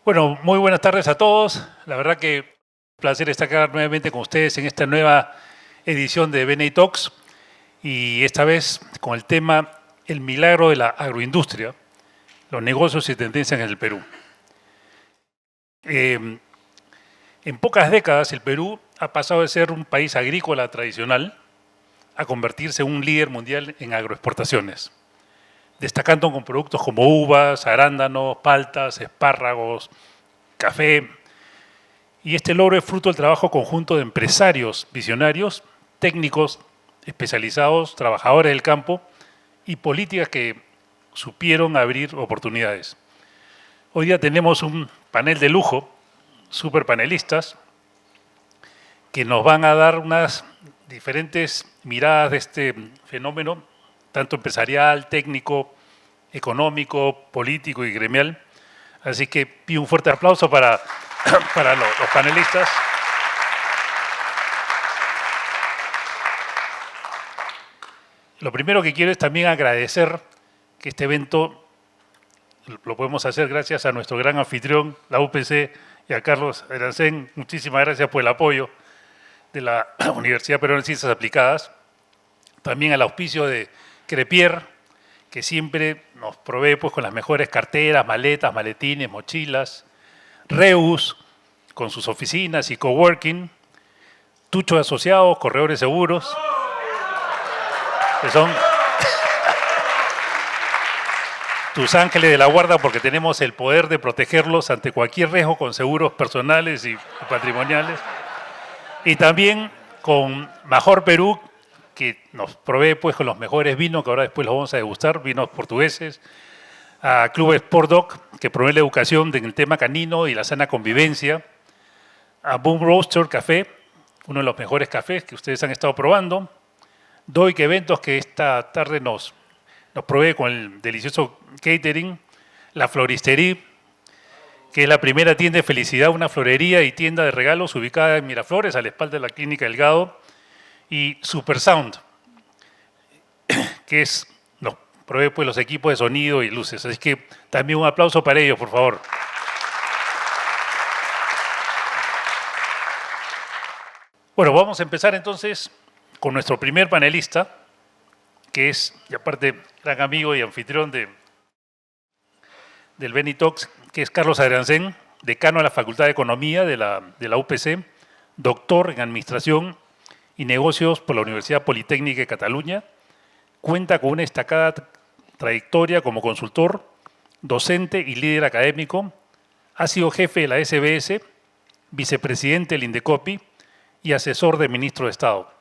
Bueno, muy buenas tardes a todos. La verdad que un placer estar acá nuevamente con ustedes en esta nueva edición de BNI Talks y esta vez con el tema El milagro de la agroindustria, los negocios y tendencias en el Perú. En pocas décadas el Perú ha pasado de ser un país agrícola tradicional a convertirse en un líder mundial en agroexportaciones, destacando con productos como uvas, arándanos, paltas, espárragos, café. Y este logro es fruto del trabajo conjunto de empresarios visionarios, técnicos especializados, trabajadores del campo y políticas que supieron abrir oportunidades. Hoy día tenemos un panel de lujo, super panelistas, que nos van a dar unas diferentes miradas de este fenómeno, tanto empresarial, técnico, económico, político y gremial. Así que pido un fuerte aplauso para los panelistas. Lo primero que quiero es también agradecer que este evento lo podemos hacer gracias a nuestro gran anfitrión, la UPC, y a Carlos Arancén. Muchísimas gracias por el apoyo de la Universidad Peruana de Ciencias Aplicadas. También al auspicio de Crepier, que siempre nos provee pues, con las mejores carteras, maletas, maletines, mochilas. Reus, con sus oficinas y coworking. Tucho Asociados, corredores seguros, que son tus ángeles de la guarda porque tenemos el poder de protegerlos ante cualquier riesgo con seguros personales y patrimoniales. Y también con Major Perú, que nos provee pues con los mejores vinos, que ahora después los vamos a degustar, vinos portugueses. A Club Sport Doc, que promueve la educación en el tema canino y la sana convivencia. A Boom Roaster Café, uno de los mejores cafés que ustedes han estado probando. Doik Eventos, que esta tarde nos provee con el delicioso catering. La Floristería, que es la primera tienda de felicidad, una florería y tienda de regalos ubicada en Miraflores, a la espalda de la Clínica Delgado. Y Super Sound, que nos provee pues, los equipos de sonido y luces. Así que también un aplauso para ellos, por favor. Bueno, vamos a empezar entonces con nuestro primer panelista, que es, y aparte, gran amigo y anfitrión del BNI Talks, que es Carlos Arancén, decano de la Facultad de Economía de la UPC, doctor en Administración y Negocios por la Universidad Politécnica de Cataluña. Cuenta con una destacada trayectoria como consultor, docente y líder académico. Ha sido jefe de la SBS, vicepresidente del Indecopi y asesor del ministro de Estado.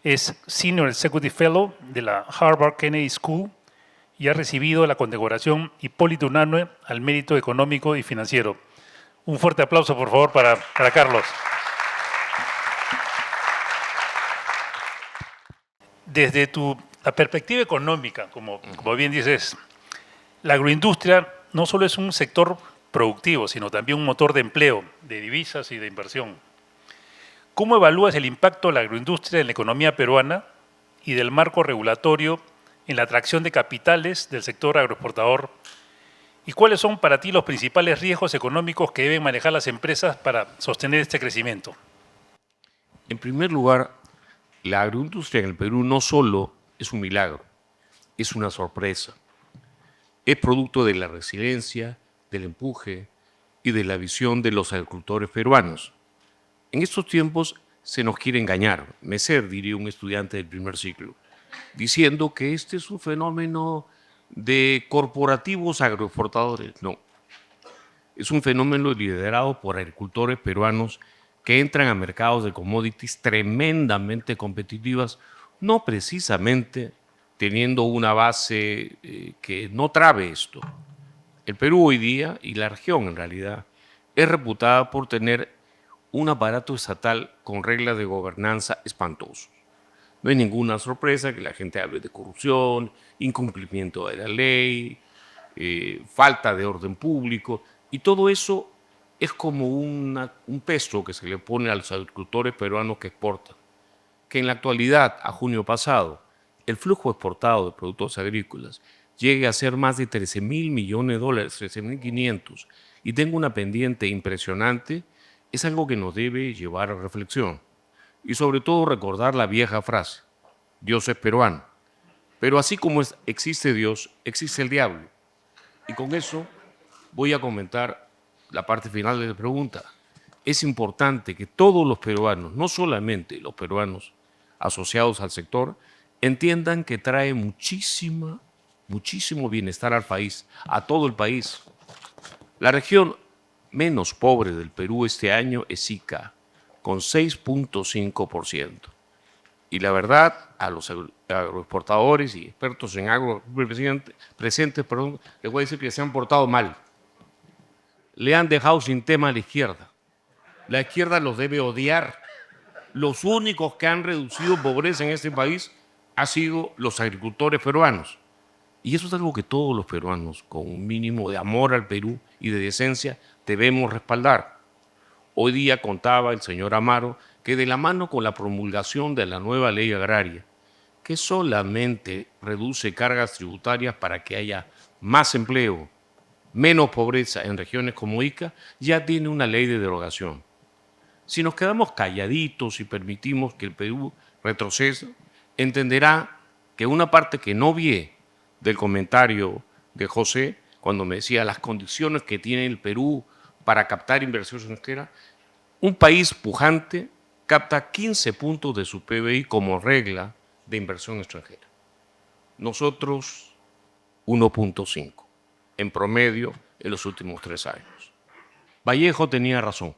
Es Senior Executive Fellow de la Harvard Kennedy School y ha recibido la condecoración Hipólito Unanue al mérito económico y financiero. Un fuerte aplauso, por favor, para Carlos. Desde la perspectiva económica, como bien dices, la agroindustria no solo es un sector productivo, sino también un motor de empleo, de divisas y de inversión. ¿Cómo evalúas el impacto de la agroindustria en la economía peruana y del marco regulatorio en la atracción de capitales del sector agroexportador? ¿Y cuáles son para ti los principales riesgos económicos que deben manejar las empresas para sostener este crecimiento? En primer lugar, la agroindustria en el Perú no solo es un milagro, es una sorpresa. Es producto de la resiliencia, del empuje y de la visión de los agricultores peruanos. En estos tiempos se nos quiere engañar, mecer, diría un estudiante del primer ciclo, diciendo que este es un fenómeno de corporativos agroexportadores. No, es un fenómeno liderado por agricultores peruanos que entran a mercados de commodities tremendamente competitivas, no precisamente teniendo una base que no trabe esto. El Perú hoy día, y la región en realidad, es reputada por tener un aparato estatal con reglas de gobernanza espantosos. No hay ninguna sorpresa que la gente hable de corrupción, incumplimiento de la ley, falta de orden público, y todo eso es como un peso que se le pone a los agricultores peruanos que exportan. Que en la actualidad, a junio pasado, el flujo exportado de productos agrícolas llegue a ser más de 13.000 millones de dólares, 13.500, y tenga una pendiente impresionante, es algo que nos debe llevar a reflexión. Y sobre todo recordar la vieja frase, Dios es peruano. Pero así como existe Dios, existe el diablo. Y con eso voy a comentar la parte final de la pregunta. Es importante que todos los peruanos, no solamente los peruanos asociados al sector, entiendan que trae muchísimo bienestar al país, a todo el país. La región menos pobre del Perú este año es Ica, con 6.5%. Y la verdad, a los agroexportadores y expertos en agro presentes, les voy a decir que se han portado mal. Le han dejado sin tema a la izquierda. La izquierda los debe odiar. Los únicos que han reducido pobreza en este país han sido los agricultores peruanos. Y eso es algo que todos los peruanos, con un mínimo de amor al Perú y de decencia, debemos respaldar. Hoy día contaba el señor Amaro que de la mano con la promulgación de la nueva ley agraria, que solamente reduce cargas tributarias para que haya más empleo, menos pobreza en regiones como Ica, ya tiene una ley de derogación. Si nos quedamos calladitos y permitimos que el Perú retroceda, entenderá que una parte que no vi del comentario de José, cuando me decía las condiciones que tiene el Perú para captar inversión extranjera, un país pujante capta 15 puntos de su PBI como regla de inversión extranjera. Nosotros 1.5 en promedio en los últimos 3 años. Vallejo tenía razón.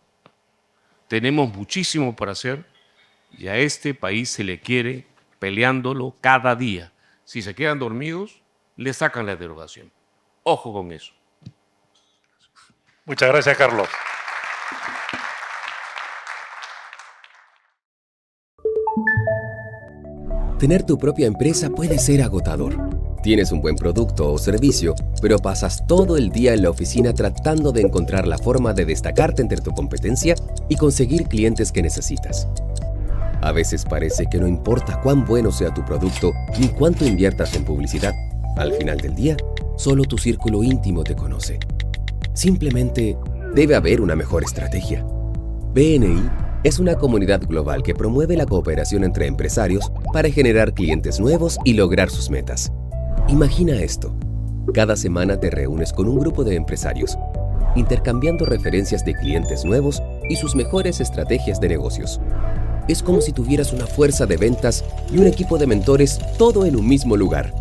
Tenemos muchísimo para hacer y a este país se le quiere peleándolo cada día. Si se quedan dormidos, le sacan la derogación. Ojo con eso. Muchas gracias, Carlos. Tener tu propia empresa puede ser agotador. Tienes un buen producto o servicio, pero pasas todo el día en la oficina tratando de encontrar la forma de destacarte entre tu competencia y conseguir clientes que necesitas. A veces parece que no importa cuán bueno sea tu producto ni cuánto inviertas en publicidad. Al final del día, solo tu círculo íntimo te conoce. Simplemente debe haber una mejor estrategia. BNI es una comunidad global que promueve la cooperación entre empresarios para generar clientes nuevos y lograr sus metas. Imagina esto. Cada semana te reúnes con un grupo de empresarios, intercambiando referencias de clientes nuevos y sus mejores estrategias de negocios. Es como si tuvieras una fuerza de ventas y un equipo de mentores todo en un mismo lugar.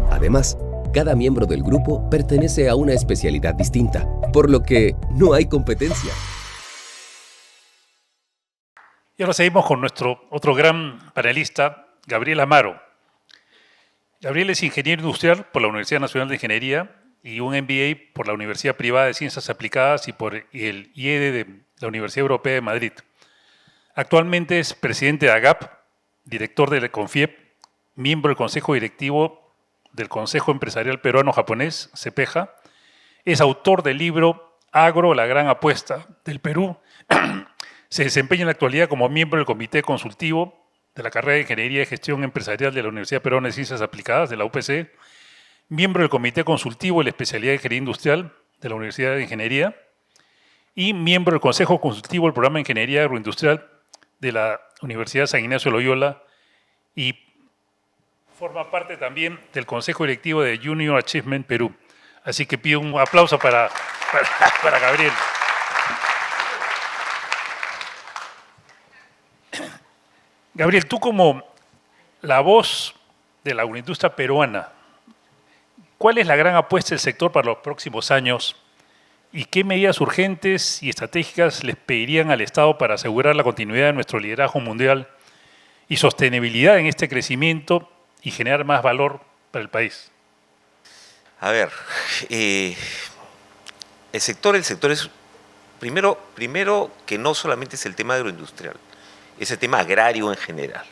Además, cada miembro del grupo pertenece a una especialidad distinta, por lo que no hay competencia. Y ahora seguimos con nuestro otro gran panelista, Gabriel Amaro. Gabriel es ingeniero industrial por la Universidad Nacional de Ingeniería y un MBA por la Universidad Privada de Ciencias Aplicadas y por el IED de la Universidad Europea de Madrid. Actualmente es presidente de AGAP, director del CONFIEP, miembro del Consejo Directivo del Consejo Empresarial Peruano-Japonés, CEPEJA. Es autor del libro Agro, la gran apuesta del Perú. Se desempeña en la actualidad como miembro del Comité Consultivo de la carrera de Ingeniería y Gestión Empresarial de la Universidad Peruana de Ciencias Aplicadas, de la UPC, miembro del Comité Consultivo de la Especialidad de Ingeniería Industrial de la Universidad de Ingeniería y miembro del Consejo Consultivo del Programa de Ingeniería Agroindustrial de la Universidad San Ignacio de Loyola y forma parte también del Consejo Directivo de Junior Achievement Perú. Así que pido un aplauso para Gabriel. Gabriel, tú como la voz de la agroindustria peruana, ¿cuál es la gran apuesta del sector para los próximos años y qué medidas urgentes y estratégicas les pedirían al Estado para asegurar la continuidad de nuestro liderazgo mundial y sostenibilidad en este crecimiento y generar más valor para el país? A ver, el sector es, primero que no solamente es el tema agroindustrial, es el tema agrario en general,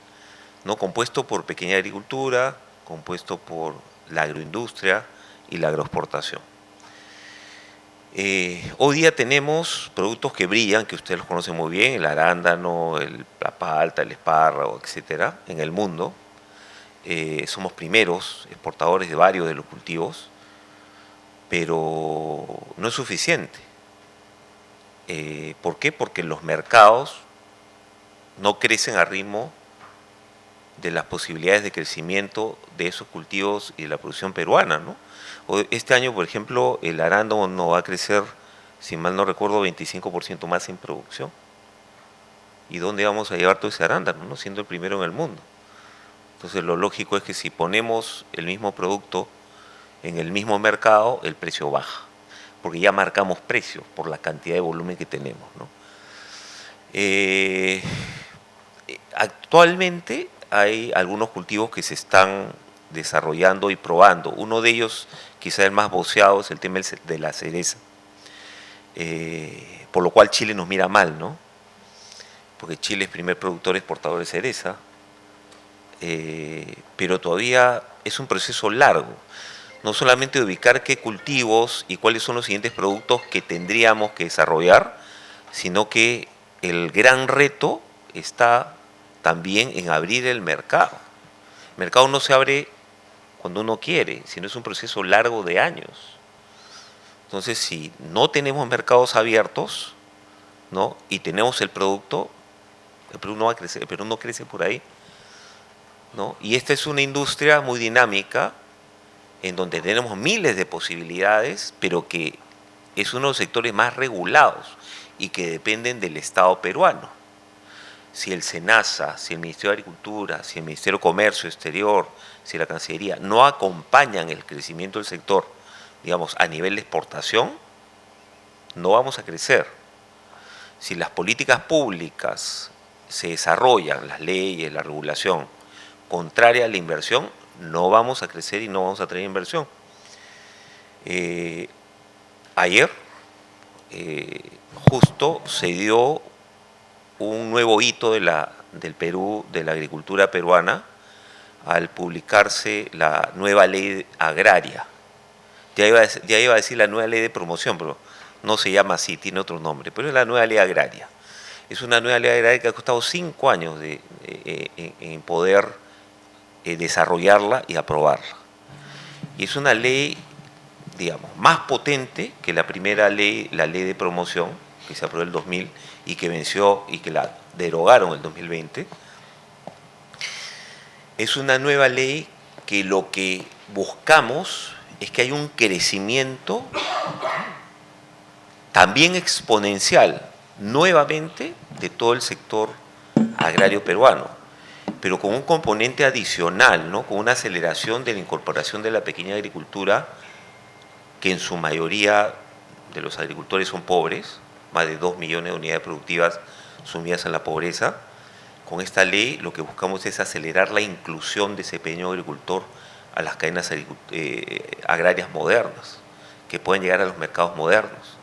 ¿no? Compuesto por pequeña agricultura, compuesto por la agroindustria y la agroexportación. Hoy día tenemos productos que brillan, que ustedes los conocen muy bien, el arándano, la palta, el espárrago, etcétera, en el mundo. Somos primeros exportadores de varios de los cultivos, pero no es suficiente. ¿Por qué? Porque los mercados no crecen a ritmo de las posibilidades de crecimiento de esos cultivos y de la producción peruana, ¿no? Este año, por ejemplo, el arándano va a crecer, si mal no recuerdo, 25% más en producción. ¿Y dónde vamos a llevar todo ese arándano, no? Siendo el primero en el mundo. Entonces lo lógico es que si ponemos el mismo producto en el mismo mercado, el precio baja, porque ya marcamos precios por la cantidad de volumen que tenemos, ¿no? Actualmente hay algunos cultivos que se están desarrollando y probando. Uno de ellos, quizá el más voceado, es el tema de la cereza. Por lo cual Chile nos mira mal, ¿no? Porque Chile es primer productor exportador de cereza, pero todavía es un proceso largo. No solamente de ubicar qué cultivos y cuáles son los siguientes productos que tendríamos que desarrollar, sino que el gran reto está también en abrir el mercado. El mercado no se abre cuando uno quiere, sino es un proceso largo de años. Entonces, si no tenemos mercados abiertos, ¿no? Y tenemos el producto, el Perú no va a crecer, el Perú no crece por ahí, ¿no? Y esta es una industria muy dinámica, en donde tenemos miles de posibilidades, pero que es uno de los sectores más regulados y que dependen del Estado peruano. Si el SENASA, si el Ministerio de Agricultura, si el Ministerio de Comercio Exterior, si la Cancillería no acompañan el crecimiento del sector, digamos, a nivel de exportación, no vamos a crecer. Si las políticas públicas se desarrollan, las leyes, la regulación, contraria a la inversión, no vamos a crecer y no vamos a traer inversión. Ayer justo se dio un nuevo hito del Perú, de la agricultura peruana, al publicarse la nueva ley agraria. Ya iba a decir la nueva ley de promoción, pero no se llama así, tiene otro nombre, pero es la nueva ley agraria. Es una nueva ley agraria que ha costado 5 años en poder desarrollarla y aprobarla. Y es una ley, digamos, más potente que la primera ley, la ley de promoción, que se aprobó en el 2000 y que venció y que la derogaron en el 2020. Es una nueva ley que lo que buscamos es que haya un crecimiento también exponencial, nuevamente, de todo el sector agrario peruano, pero con un componente adicional, ¿no? Con una aceleración de la incorporación de la pequeña agricultura, que en su mayoría de los agricultores son pobres, más de 2 millones de unidades productivas sumidas en la pobreza. Con esta ley lo que buscamos es acelerar la inclusión de ese pequeño agricultor a las cadenas agrarias modernas, que pueden llegar a los mercados modernos,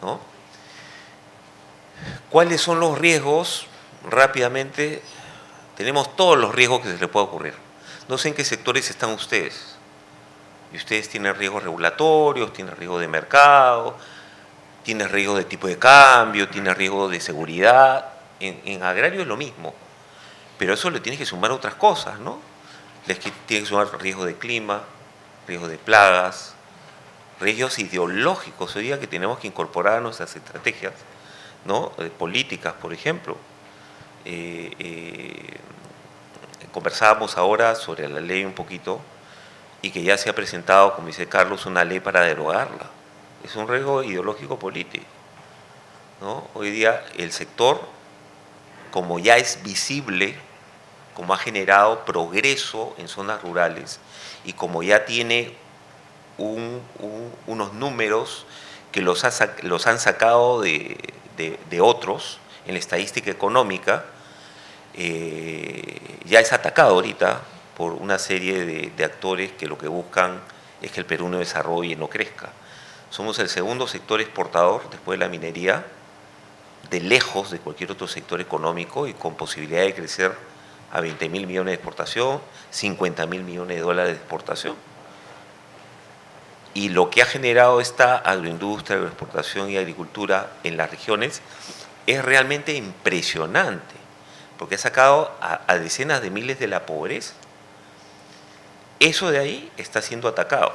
¿no? ¿Cuáles son los riesgos? Rápidamente, tenemos todos los riesgos que se les pueda ocurrir. No sé en qué sectores están ustedes. Y ustedes tienen riesgos regulatorios, tienen riesgo de mercado, tienen riesgo de tipo de cambio, tienen riesgo de seguridad. En agrario es lo mismo, pero eso le tienes que sumar otras cosas, ¿no? Les tienes que sumar riesgo de clima, riesgo de plagas, riesgos ideológicos hoy día que tenemos que incorporar a nuestras estrategias, ¿no? Políticas, por ejemplo. Conversábamos ahora sobre la ley un poquito y que ya se ha presentado, como dice Carlos, una ley para derogarla. Es un riesgo ideológico político, ¿no? Hoy día el sector, como ya es visible, como ha generado progreso en zonas rurales y como ya tiene unos números que los han sacado de otros en la estadística económica, ya es atacado ahorita por una serie de actores que lo que buscan es que el Perú no desarrolle y no crezca. Somos el segundo sector exportador después de la minería, de lejos de cualquier otro sector económico y con posibilidad de crecer a 20.000 millones de exportación, 50.000 millones de dólares de exportación. Y lo que ha generado esta agroindustria, agroexportación y agricultura en las regiones es realmente impresionante, porque ha sacado a decenas de miles de la pobreza. Eso de ahí está siendo atacado,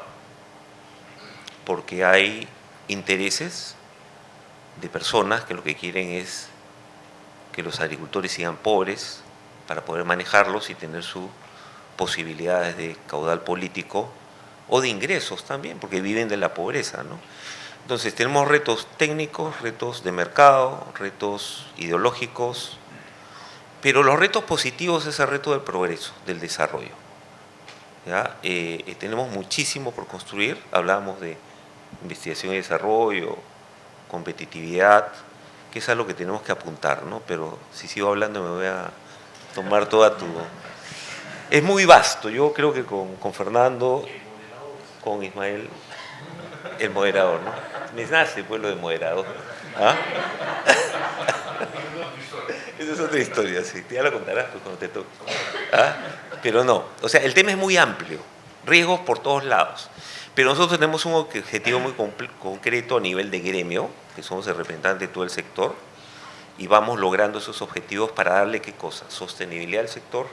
porque hay intereses de personas que lo que quieren es que los agricultores sigan pobres para poder manejarlos y tener sus posibilidades de caudal político o de ingresos también, porque viven de la pobreza, ¿no? Entonces tenemos retos técnicos, retos de mercado, retos ideológicos, pero los retos positivos es el reto del progreso, del desarrollo. ¿Ya? Tenemos muchísimo por construir, hablábamos de investigación y desarrollo, competitividad, que es algo que tenemos que apuntar, ¿no? Pero si sigo hablando me voy a tomar toda tu... Es muy vasto, yo creo que con Fernando, con Ismael, el moderador, ¿no? Me nace pueblo de moderador. ¿Ah? Esa es otra historia, sí, ya lo contarás pues, cuando te toque. ¿Ah? Pero no, o sea, el tema es muy amplio, riesgos por todos lados. Pero nosotros tenemos un objetivo muy concreto a nivel de gremio, que somos el representante de todo el sector, y vamos logrando esos objetivos para darle ¿qué cosa? Sostenibilidad al sector,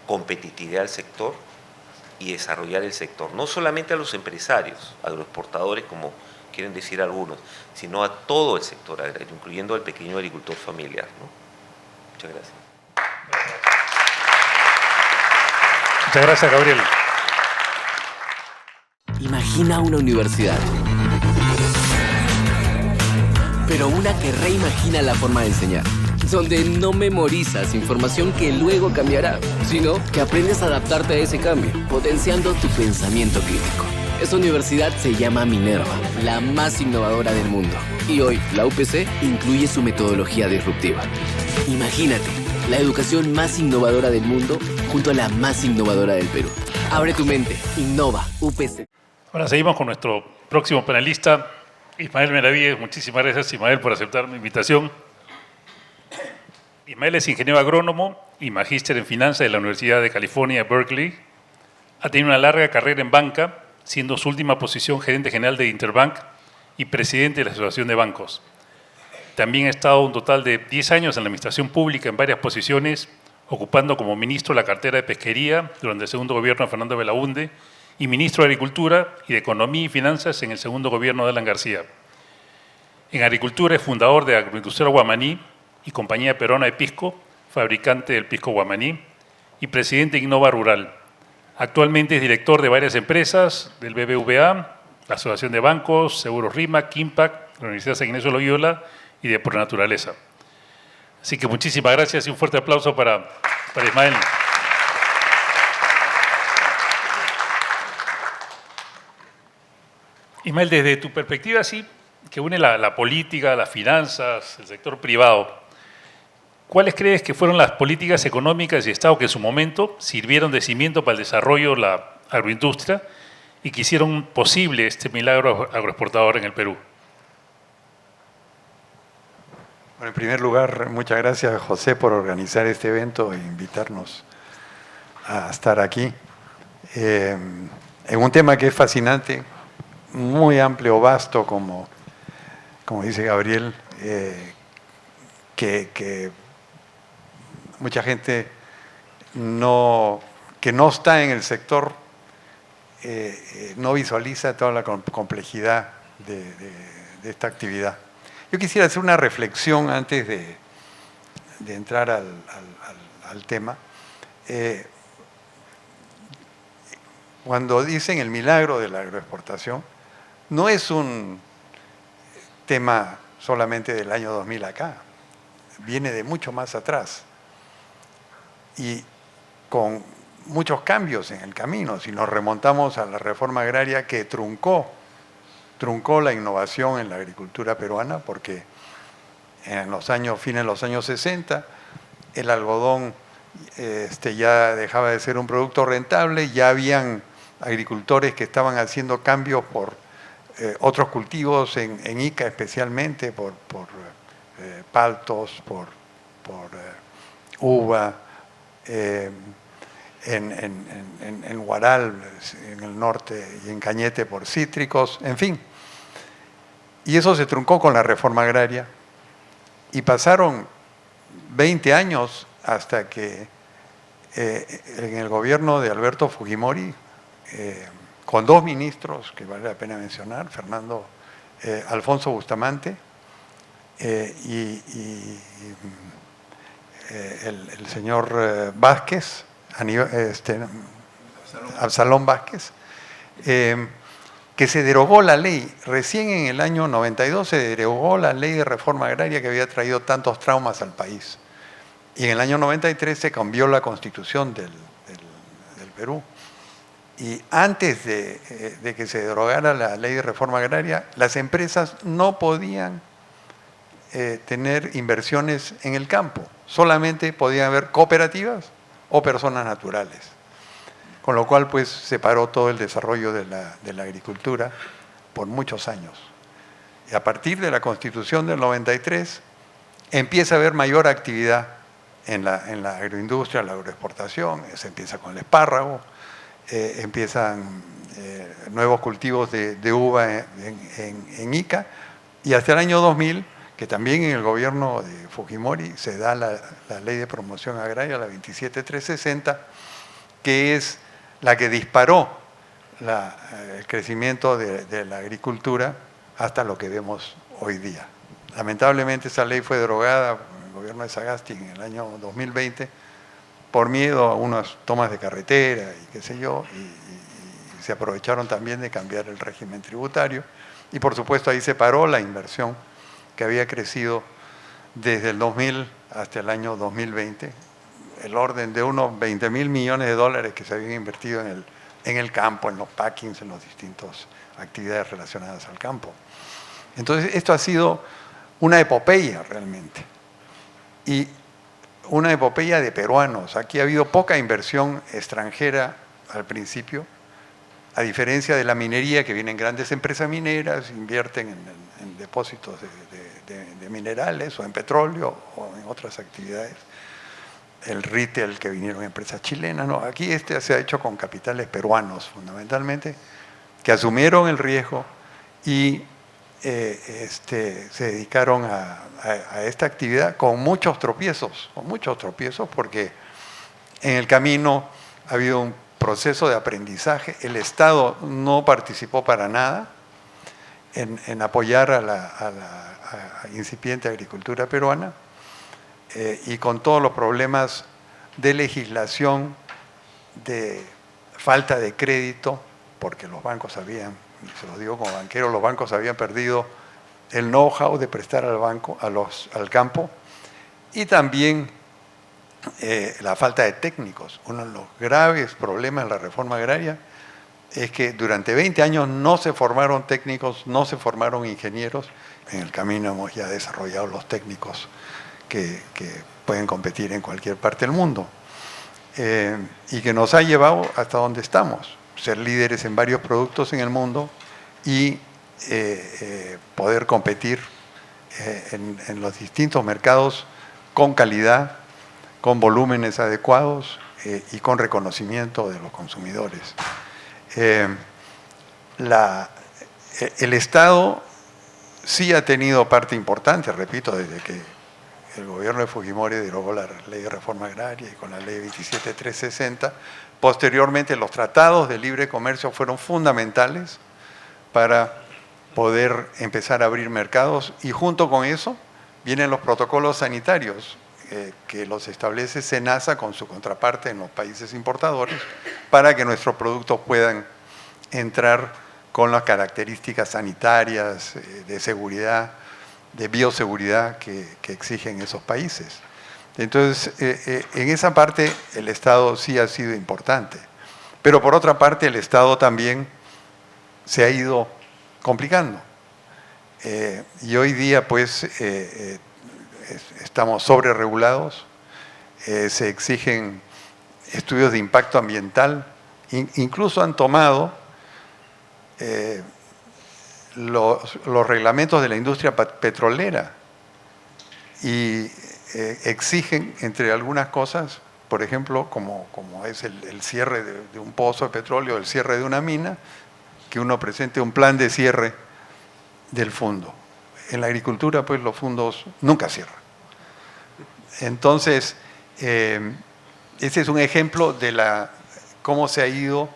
competitividad al sector y desarrollar el sector. No solamente a los empresarios, agroexportadores, como quieren decir algunos, sino a todo el sector agrario, incluyendo al pequeño agricultor familiar, ¿no? Muchas gracias. Muchas gracias, Gabriel. Imagina una universidad, pero una que reimagina la forma de enseñar, donde no memorizas información que luego cambiará, sino que aprendes a adaptarte a ese cambio, potenciando tu pensamiento crítico. Esta universidad se llama Minerva, la más innovadora del mundo. Y hoy, la UPC incluye su metodología disruptiva. Imagínate, la educación más innovadora del mundo junto a la más innovadora del Perú. Abre tu mente, innova, UPC. Ahora seguimos con nuestro próximo panelista, Ismael Meravíes. Muchísimas gracias, Ismael, por aceptar mi invitación. Ismael es ingeniero agrónomo y magíster en finanzas de la Universidad de California, Berkeley. Ha tenido una larga carrera en banca, siendo su última posición gerente general de Interbank y presidente de la Asociación de Bancos. También ha estado un total de 10 años en la administración pública en varias posiciones, ocupando como ministro la cartera de Pesquería durante el segundo gobierno de Fernando Belaúnde y ministro de Agricultura y de Economía y Finanzas en el segundo gobierno de Alan García. En Agricultura es fundador de Agroindustria Guamaní y Compañía Peruana de Pisco, fabricante del pisco guamaní, y presidente de Innova Rural. Actualmente es director de varias empresas, del BBVA, la Asociación de Bancos, Seguros RIMAC, Kimpac, la Universidad San Ignacio de Loyola y de Pronaturaleza. Así que muchísimas gracias y un fuerte aplauso para Ismael. Ismael, desde tu perspectiva, sí, que une la política, las finanzas, el sector privado, ¿cuáles crees que fueron las políticas económicas y Estado que en su momento sirvieron de cimiento para el desarrollo de la agroindustria y que hicieron posible este milagro agroexportador en el Perú? Bueno, en primer lugar, muchas gracias, José, por organizar este evento e invitarnos a estar aquí. En un tema que es fascinante, muy amplio, vasto, como dice Gabriel, que mucha gente que no está en el sector no visualiza toda la complejidad de esta actividad. Yo quisiera hacer una reflexión antes de entrar al tema. Cuando dicen el milagro de la agroexportación, no es un tema solamente del año 2000 acá, viene de mucho más atrás y con muchos cambios en el camino. Si nos remontamos a la reforma agraria que truncó la innovación en la agricultura peruana, porque en los años, fines de los años 60, el algodón ya dejaba de ser un producto rentable, ya habían agricultores que estaban haciendo cambios por otros cultivos, en Ica especialmente, por paltos, por uva, en Huaral, en el norte, y en Cañete por cítricos, en fin. Y eso se truncó con la reforma agraria y pasaron 20 años hasta que en el gobierno de Alberto Fujimori, con dos ministros que vale la pena mencionar, Alfonso Bustamante el señor Vázquez, Absalón Vázquez, que se derogó la ley. Recién en el año 92 se derogó la ley de reforma agraria que había traído tantos traumas al país. Y en el año 93 se cambió la constitución del Perú. Y antes de que se derogara la ley de reforma agraria, las empresas no podían tener inversiones en el campo. Solamente podían haber cooperativas o personas naturales. Con lo cual, pues, se paró todo el desarrollo de la agricultura por muchos años. Y a partir de la Constitución del 93, empieza a haber mayor actividad en la agroindustria, la agroexportación. Se empieza con el espárrago, empiezan nuevos cultivos de uva en Ica, y hasta el año 2000, que también en el gobierno de Fujimori se da la ley de promoción agraria, la 27360, que es la que disparó el crecimiento de la agricultura hasta lo que vemos hoy día. Lamentablemente esa ley fue derogada por el gobierno de Sagasti en el año 2020 por miedo a unas tomas de carretera y qué sé yo, y se aprovecharon también de cambiar el régimen tributario, y por supuesto ahí se paró la inversión que había crecido desde el 2000 hasta el año 2020, el orden de unos $20.000 millones que se habían invertido en el campo, en los packings, en las distintas actividades relacionadas al campo. Entonces, esto ha sido una epopeya realmente. Y una epopeya de peruanos. Aquí ha habido poca inversión extranjera al principio, a diferencia de la minería, que vienen grandes empresas mineras, invierten en depósitos de minerales o en petróleo o en otras actividades. El retail, que vinieron empresas chilenas. No, aquí se ha hecho con capitales peruanos fundamentalmente, que asumieron el riesgo y se dedicaron a esta actividad con muchos tropiezos, porque en el camino ha habido un proceso de aprendizaje. El Estado no participó para nada en apoyar a la incipiente agricultura peruana, y con todos los problemas de legislación, de falta de crédito, porque los bancos habían, y se los digo como banquero, los bancos habían perdido el know-how de prestar al campo, y también la falta de técnicos. Uno de los graves problemas de la reforma agraria es que durante 20 años no se formaron técnicos, no se formaron ingenieros. En el camino hemos ya desarrollado los técnicos que pueden competir en cualquier parte del mundo, y que nos ha llevado hasta donde estamos, ser líderes en varios productos en el mundo y poder competir en los distintos mercados con calidad, con volúmenes adecuados y con reconocimiento de los consumidores. El Estado sí ha tenido parte importante, repito, desde que el gobierno de Fujimori derogó la ley de reforma agraria y con la ley 27360. Posteriormente, los tratados de libre comercio fueron fundamentales para poder empezar a abrir mercados, y junto con eso vienen los protocolos sanitarios que los establece SENASA con su contraparte en los países importadores, para que nuestros productos puedan entrar con las características sanitarias, de seguridad, de bioseguridad que exigen esos países. Entonces, en esa parte el Estado sí ha sido importante, pero por otra parte el Estado también se ha ido complicando. Y hoy día pues estamos sobreregulados, se exigen estudios de impacto ambiental, incluso han tomado los reglamentos de la industria petrolera y exigen, entre algunas cosas, por ejemplo, como es el cierre de un pozo de petróleo, el cierre de una mina, que uno presente un plan de cierre del fondo. En la agricultura, pues los fondos nunca cierran. Entonces, ese es un ejemplo de cómo se ha ido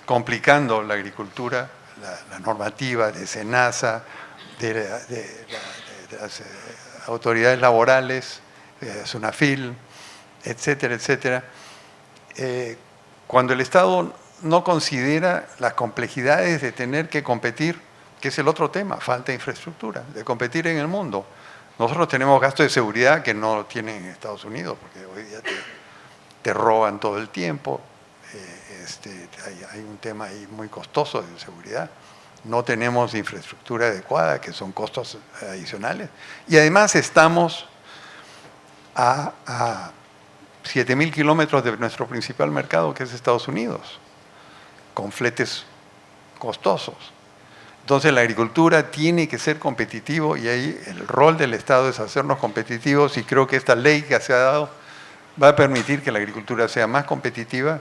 complicando la agricultura, la normativa de SENASA, de las autoridades laborales, SUNAFIL, etcétera, etcétera. Cuando el Estado no considera las complejidades de tener que competir, que es el otro tema, falta de infraestructura, de competir en el mundo. Nosotros tenemos gastos de seguridad que no tienen en Estados Unidos, porque hoy día te roban todo el tiempo. Hay un tema ahí muy costoso de seguridad. No tenemos infraestructura adecuada, que son costos adicionales. Y además estamos a 7.000 kilómetros de nuestro principal mercado, que es Estados Unidos, con fletes costosos. Entonces la agricultura tiene que ser competitivo y ahí el rol del Estado es hacernos competitivos, y creo que esta ley que se ha dado va a permitir que la agricultura sea más competitiva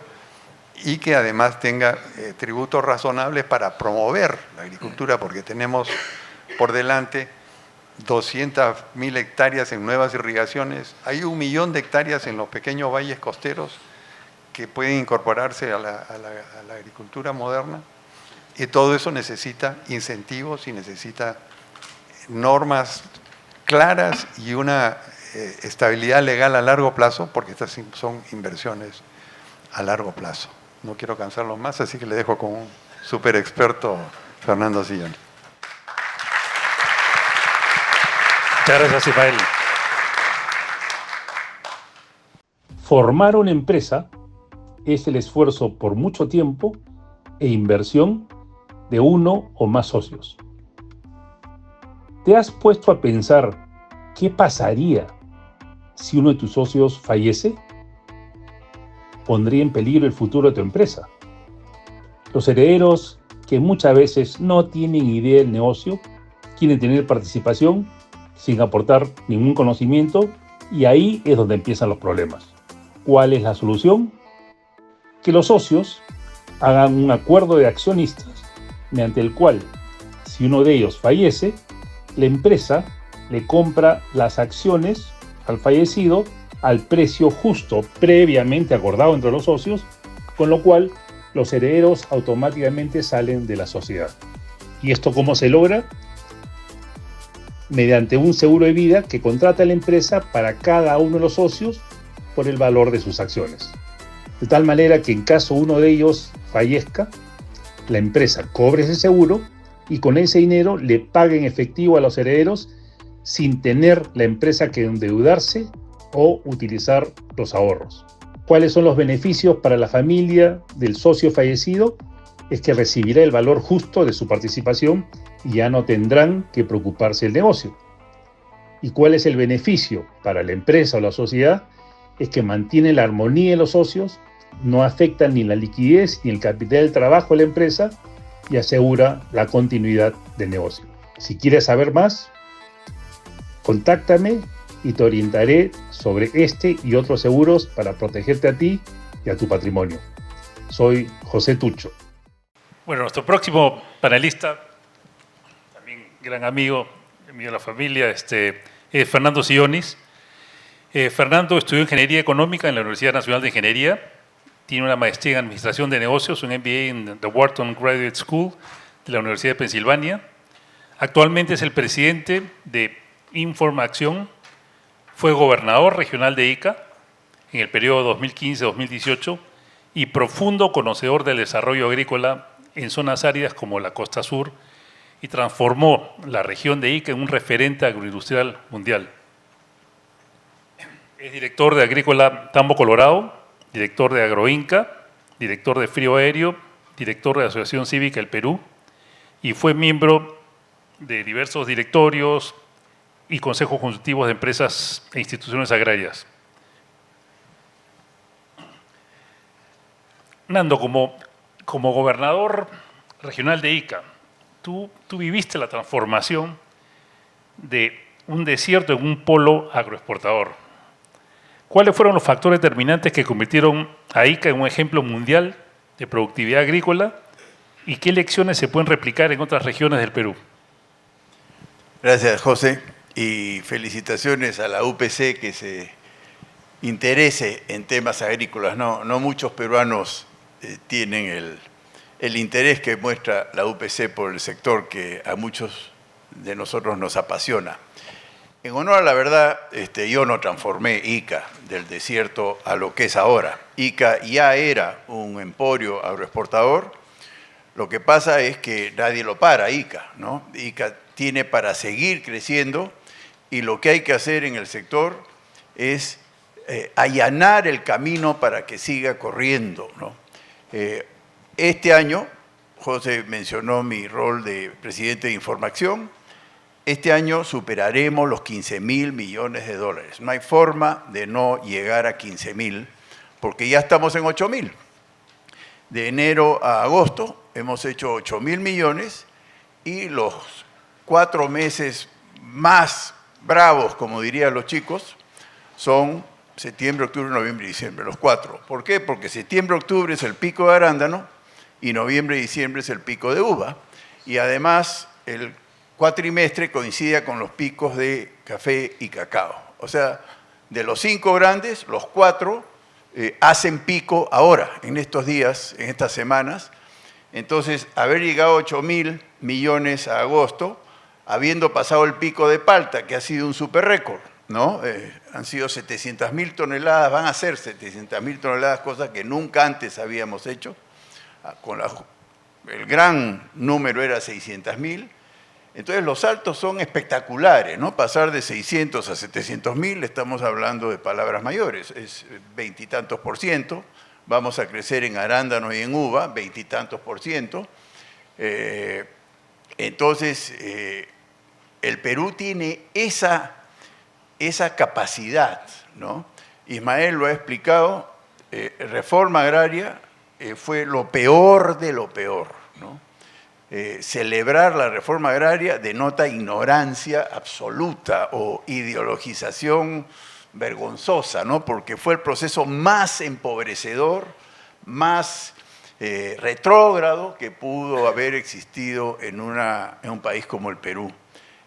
y que además tenga tributos razonables para promover la agricultura, porque tenemos por delante 200.000 hectáreas en nuevas irrigaciones. Hay 1 millón de hectáreas en los pequeños valles costeros que pueden incorporarse a la agricultura moderna. Y todo eso necesita incentivos y necesita normas claras y una estabilidad legal a largo plazo, porque estas son inversiones a largo plazo. No quiero cansarlos más, así que le dejo con un súper experto, Fernando Sillón. Muchas gracias, Ismael. Formar una empresa es el esfuerzo por mucho tiempo e inversión de uno o más socios. ¿Te has puesto a pensar qué pasaría si uno de tus socios fallece? Pondría en peligro el futuro de tu empresa. Los herederos, que muchas veces no tienen idea del negocio, quieren tener participación sin aportar ningún conocimiento, y ahí es donde empiezan los problemas. ¿Cuál es la solución? Que los socios hagan un acuerdo de accionistas mediante el cual, si uno de ellos fallece, la empresa le compra las acciones al fallecido al precio justo previamente acordado entre los socios, con lo cual los herederos automáticamente salen de la sociedad. ¿Y esto cómo se logra? Mediante un seguro de vida que contrata la empresa para cada uno de los socios por el valor de sus acciones. De tal manera que en caso uno de ellos fallezca, la empresa cobre ese seguro y con ese dinero le pague en efectivo a los herederos sin tener la empresa que endeudarse o utilizar los ahorros. ¿Cuáles son los beneficios para la familia del socio fallecido? Es que recibirá el valor justo de su participación y ya no tendrán que preocuparse del negocio. ¿Y cuál es el beneficio para la empresa o la sociedad? Es que mantiene la armonía de los socios, no afecta ni la liquidez ni el capital del trabajo de la empresa y asegura la continuidad del negocio. Si quieres saber más, contáctame y te orientaré sobre este y otros seguros para protegerte a ti y a tu patrimonio. Soy José Tucho. Bueno, nuestro próximo panelista, también gran amigo mío de la familia, es Fernando Sillonis. Fernando estudió Ingeniería Económica en la Universidad Nacional de Ingeniería, tiene una maestría en Administración de Negocios, un MBA en The Wharton Graduate School de la Universidad de Pensilvania. Actualmente es el presidente de Informa Acción, fue gobernador regional de Ica en el periodo 2015-2018 y profundo conocedor del desarrollo agrícola en zonas áridas como la costa sur, y transformó la región de Ica en un referente agroindustrial mundial. Es director de Agrícola Tambo Colorado, director de Agroinca, director de Frío Aéreo, director de la Asociación Cívica del Perú, y fue miembro de diversos directorios y consejos consultivos de empresas e instituciones agrarias. Nando, como gobernador regional de Ica, tú viviste la transformación de un desierto en un polo agroexportador. ¿Cuáles fueron los factores determinantes que convirtieron a Ica en un ejemplo mundial de productividad agrícola y qué lecciones se pueden replicar en otras regiones del Perú? Gracias, José, y felicitaciones a la UPC que se interese en temas agrícolas. No muchos peruanos tienen el interés que muestra la UPC por el sector que a muchos de nosotros nos apasiona. En honor a la verdad, yo no transformé Ica del desierto a lo que es ahora. Ica ya era un emporio agroexportador. Lo que pasa es que nadie lo para, Ica, ¿no? Ica tiene para seguir creciendo y lo que hay que hacer en el sector es allanar el camino para que siga corriendo, ¿no? Este año, José mencionó mi rol de presidente de Información, este año superaremos los 15.000 millones de dólares. No hay forma de no llegar a 15.000 porque ya estamos en 8.000. De enero a agosto hemos hecho 8.000 millones y los 4 meses más bravos, como dirían los chicos, son septiembre, octubre, noviembre y diciembre, los 4. ¿Por qué? Porque septiembre, octubre es el pico de arándano y noviembre y diciembre es el pico de uva. Y además el cuatrimestre coincide con los picos de café y cacao. O sea, de los 5 grandes, los 4 hacen pico ahora, en estos días, en estas semanas. Entonces, haber llegado a 8.000 millones a agosto, habiendo pasado el pico de palta, que ha sido un super récord, ¿no? Han sido 700.000 toneladas, van a ser 700.000 toneladas, cosas que nunca antes habíamos hecho. El gran número era 600.000. Entonces los saltos son espectaculares, ¿no? Pasar de 600 a 700.000, estamos hablando de palabras mayores, es 20 y tantos %. Vamos a crecer en arándano y en uva, 20 y tantos %. Entonces, el Perú tiene esa capacidad, ¿no? Ismael lo ha explicado, reforma agraria fue lo peor de lo peor, ¿no? Celebrar la reforma agraria denota ignorancia absoluta o ideologización vergonzosa, ¿no? Porque fue el proceso más empobrecedor, más retrógrado que pudo haber existido en un país como el Perú.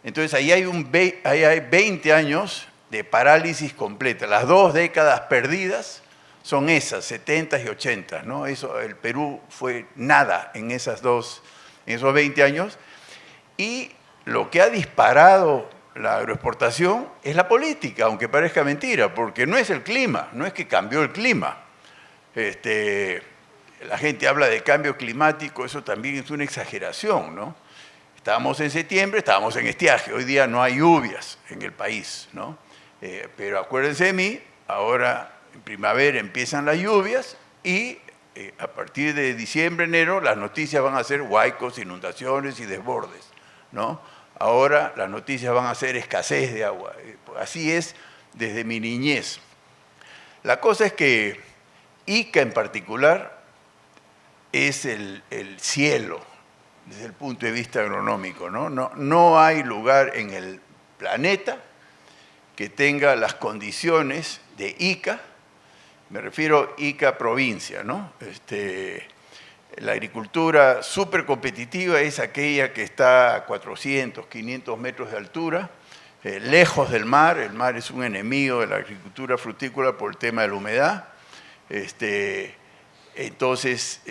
Entonces ahí hay 20 años de parálisis completa. Las 2 décadas perdidas son esas, 70 y 80, ¿no? El Perú fue nada en esos 20 años, y lo que ha disparado la agroexportación es la política, aunque parezca mentira, porque no es el clima, no es que cambió el clima. La gente habla de cambio climático, eso también es una exageración, ¿no? Estábamos en septiembre, estábamos en estiaje, hoy día no hay lluvias en el país, ¿no? Pero acuérdense de mí, ahora en primavera empiezan las lluvias y a partir de diciembre, enero, las noticias van a ser huaicos, inundaciones y desbordes, ¿no? Ahora las noticias van a ser escasez de agua. Así es desde mi niñez. La cosa es que Ica en particular es el cielo desde el punto de vista agronómico, ¿no? No hay lugar en el planeta que tenga las condiciones de Ica. Me refiero a Ica provincia, ¿no? La agricultura súper competitiva es aquella que está a 400, 500 metros de altura, lejos del mar. El mar es un enemigo de la agricultura frutícola por el tema de la humedad. Entonces,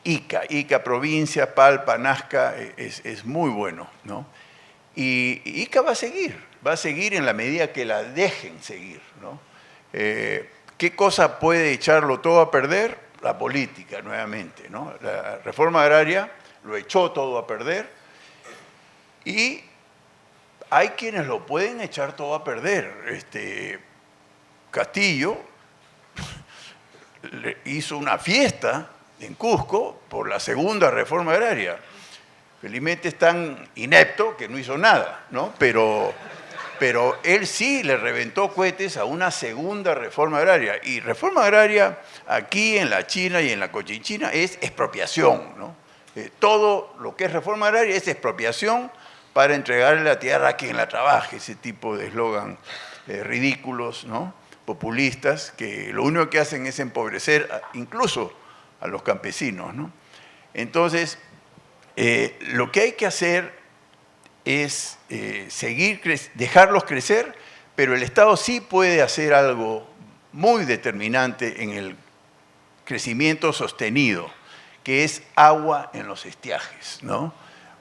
Ica provincia, Palpa, Nazca, es muy bueno, ¿no? Y Ica va a seguir en la medida que la dejen seguir, ¿no? ¿Qué cosa puede echarlo todo a perder? La política, nuevamente, ¿no? La reforma agraria lo echó todo a perder y hay quienes lo pueden echar todo a perder. Castillo hizo una fiesta en Cusco por la segunda reforma agraria. Felizmente es tan inepto que no hizo nada, ¿no? Pero él sí le reventó cohetes a una segunda reforma agraria. Y reforma agraria aquí en la China y en la Cochinchina es expropiación, ¿no? Todo lo que es reforma agraria es expropiación para entregarle la tierra a quien la trabaje. Ese tipo de eslogan ridículos, ¿no? Populistas, que lo único que hacen es empobrecer incluso a los campesinos, ¿no? Entonces, lo que hay que hacer es dejarlos crecer, pero el Estado sí puede hacer algo muy determinante en el crecimiento sostenido, que es agua en los estiajes, ¿no?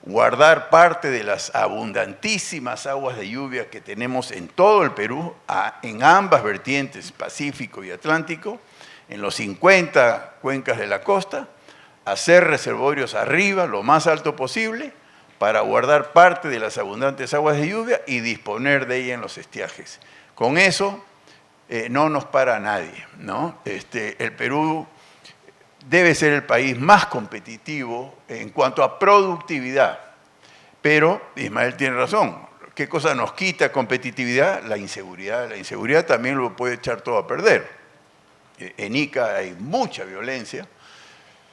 guardar parte de las abundantísimas aguas de lluvia que tenemos en todo el Perú, en ambas vertientes, Pacífico y Atlántico, en los 50 cuencas de la costa, hacer reservorios arriba, lo más alto posible, para guardar parte de las abundantes aguas de lluvia y disponer de ella en los estiajes. Con eso no nos para nadie, ¿no? El Perú debe ser el país más competitivo en cuanto a productividad. Pero Ismael tiene razón. ¿Qué cosa nos quita competitividad? La inseguridad. La inseguridad también lo puede echar todo a perder. En Ica hay mucha violencia.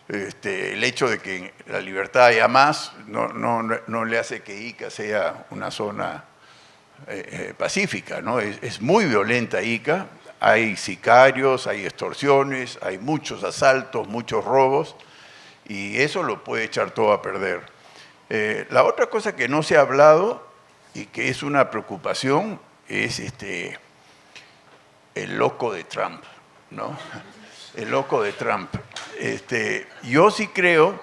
El hecho de que la libertad haya más no le hace que Ica sea una zona pacífica, ¿no? Es muy violenta Ica. Hay sicarios, hay extorsiones, hay muchos asaltos, muchos robos, y eso lo puede echar todo a perder. La otra cosa que no se ha hablado y que es una preocupación es el loco de Trump, ¿no? El loco de Trump. Yo sí creo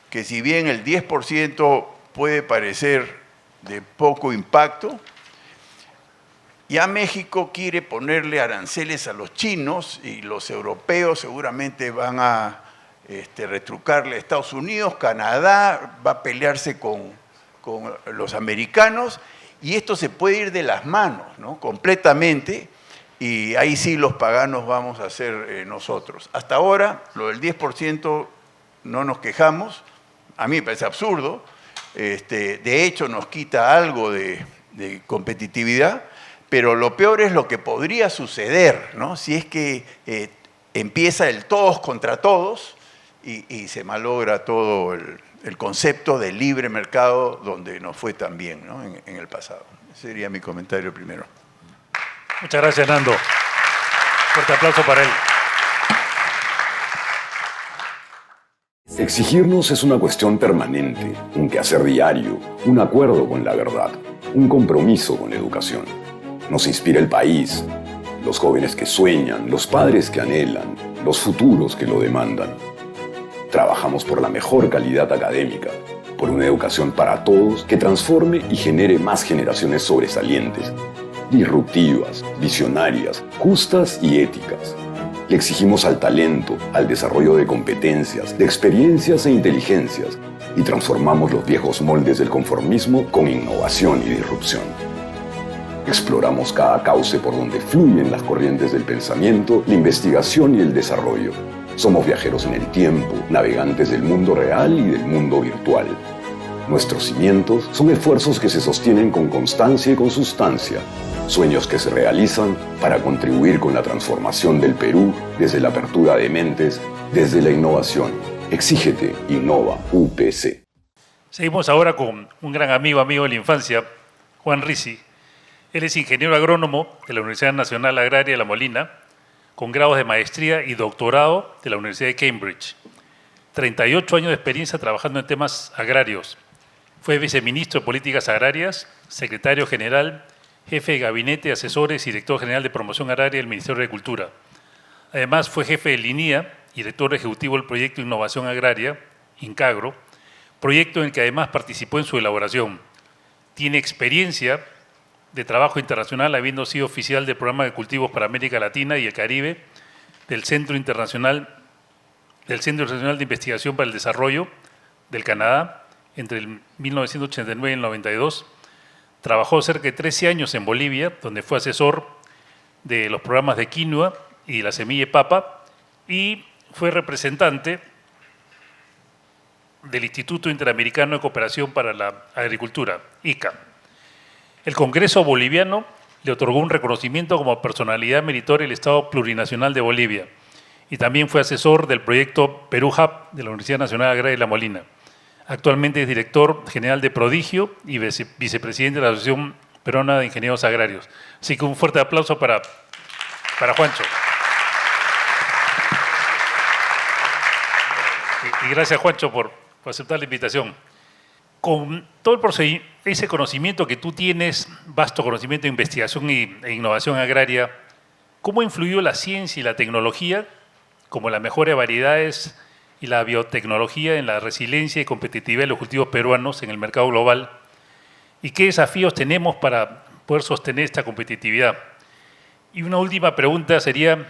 que si bien el 10% puede parecer de poco impacto, ya México quiere ponerle aranceles a los chinos y los europeos seguramente van a retrucarle a Estados Unidos, Canadá va a pelearse con los americanos y esto se puede ir de las manos, ¿no? Completamente, y ahí sí los paganos vamos a ser nosotros. Hasta ahora, lo del 10% no nos quejamos, a mí me parece absurdo, de hecho nos quita algo de competitividad, pero lo peor es lo que podría suceder, ¿no? Si es que empieza el todos contra todos y se malogra todo el concepto de libre mercado donde nos fue tan bien, ¿no? en el pasado. Ese sería mi comentario primero. Muchas gracias, Nando. Fuerte aplauso para él. Exigirnos es una cuestión permanente, un quehacer diario, un acuerdo con la verdad, un compromiso con la educación. Nos inspira el país, los jóvenes que sueñan, los padres que anhelan, los futuros que lo demandan. Trabajamos por la mejor calidad académica, por una educación para todos que transforme y genere más generaciones sobresalientes, disruptivas, visionarias, justas y éticas. Le exigimos al talento, al desarrollo de competencias, de experiencias e inteligencias, y transformamos los viejos moldes del conformismo con innovación y disrupción. Exploramos cada cauce por donde fluyen las corrientes del pensamiento, la investigación y el desarrollo. Somos viajeros en el tiempo, navegantes del mundo real y del mundo virtual. Nuestros cimientos son esfuerzos que se sostienen con constancia y con sustancia, sueños que se realizan para contribuir con la transformación del Perú desde la apertura de mentes, desde la innovación. Exígete, innova, UPC. Seguimos ahora con un gran amigo de la infancia, Juan Risi. Él es ingeniero agrónomo de la Universidad Nacional Agraria de La Molina, con grados de maestría y doctorado de la Universidad de Cambridge. 38 años de experiencia trabajando en temas agrarios. Fue viceministro de Políticas Agrarias, secretario general, jefe de gabinete, asesores y director general de promoción agraria del Ministerio de Agricultura. Además, fue jefe del INIA y director ejecutivo del proyecto de Innovación Agraria, INCAGRO, proyecto en el que además participó en su elaboración. Tiene experiencia de trabajo internacional, habiendo sido oficial del Programa de Cultivos para América Latina y el Caribe del Centro Internacional de Investigación para el Desarrollo del Canadá entre el 1989 y el 92. Trabajó cerca de 13 años en Bolivia, donde fue asesor de los programas de quinoa y la semilla de papa, y fue representante del Instituto Interamericano de Cooperación para la Agricultura, ICA. El Congreso boliviano le otorgó un reconocimiento como personalidad meritoria del Estado Plurinacional de Bolivia y también fue asesor del proyecto Perú Hub de la Universidad Nacional Agraria de La Molina. Actualmente es director general de Prodigio y vicepresidente de la Asociación Peruana de Ingenieros Agrarios. Así que un fuerte aplauso para Juancho. Y gracias, Juancho, por aceptar la invitación. Con todo ese conocimiento que tú tienes, vasto conocimiento de investigación e innovación agraria, ¿cómo influyó la ciencia y la tecnología, como la mejora de variedades y la biotecnología en la resiliencia y competitividad de los cultivos peruanos en el mercado global y qué desafíos tenemos para poder sostener esta competitividad. Y una última pregunta sería,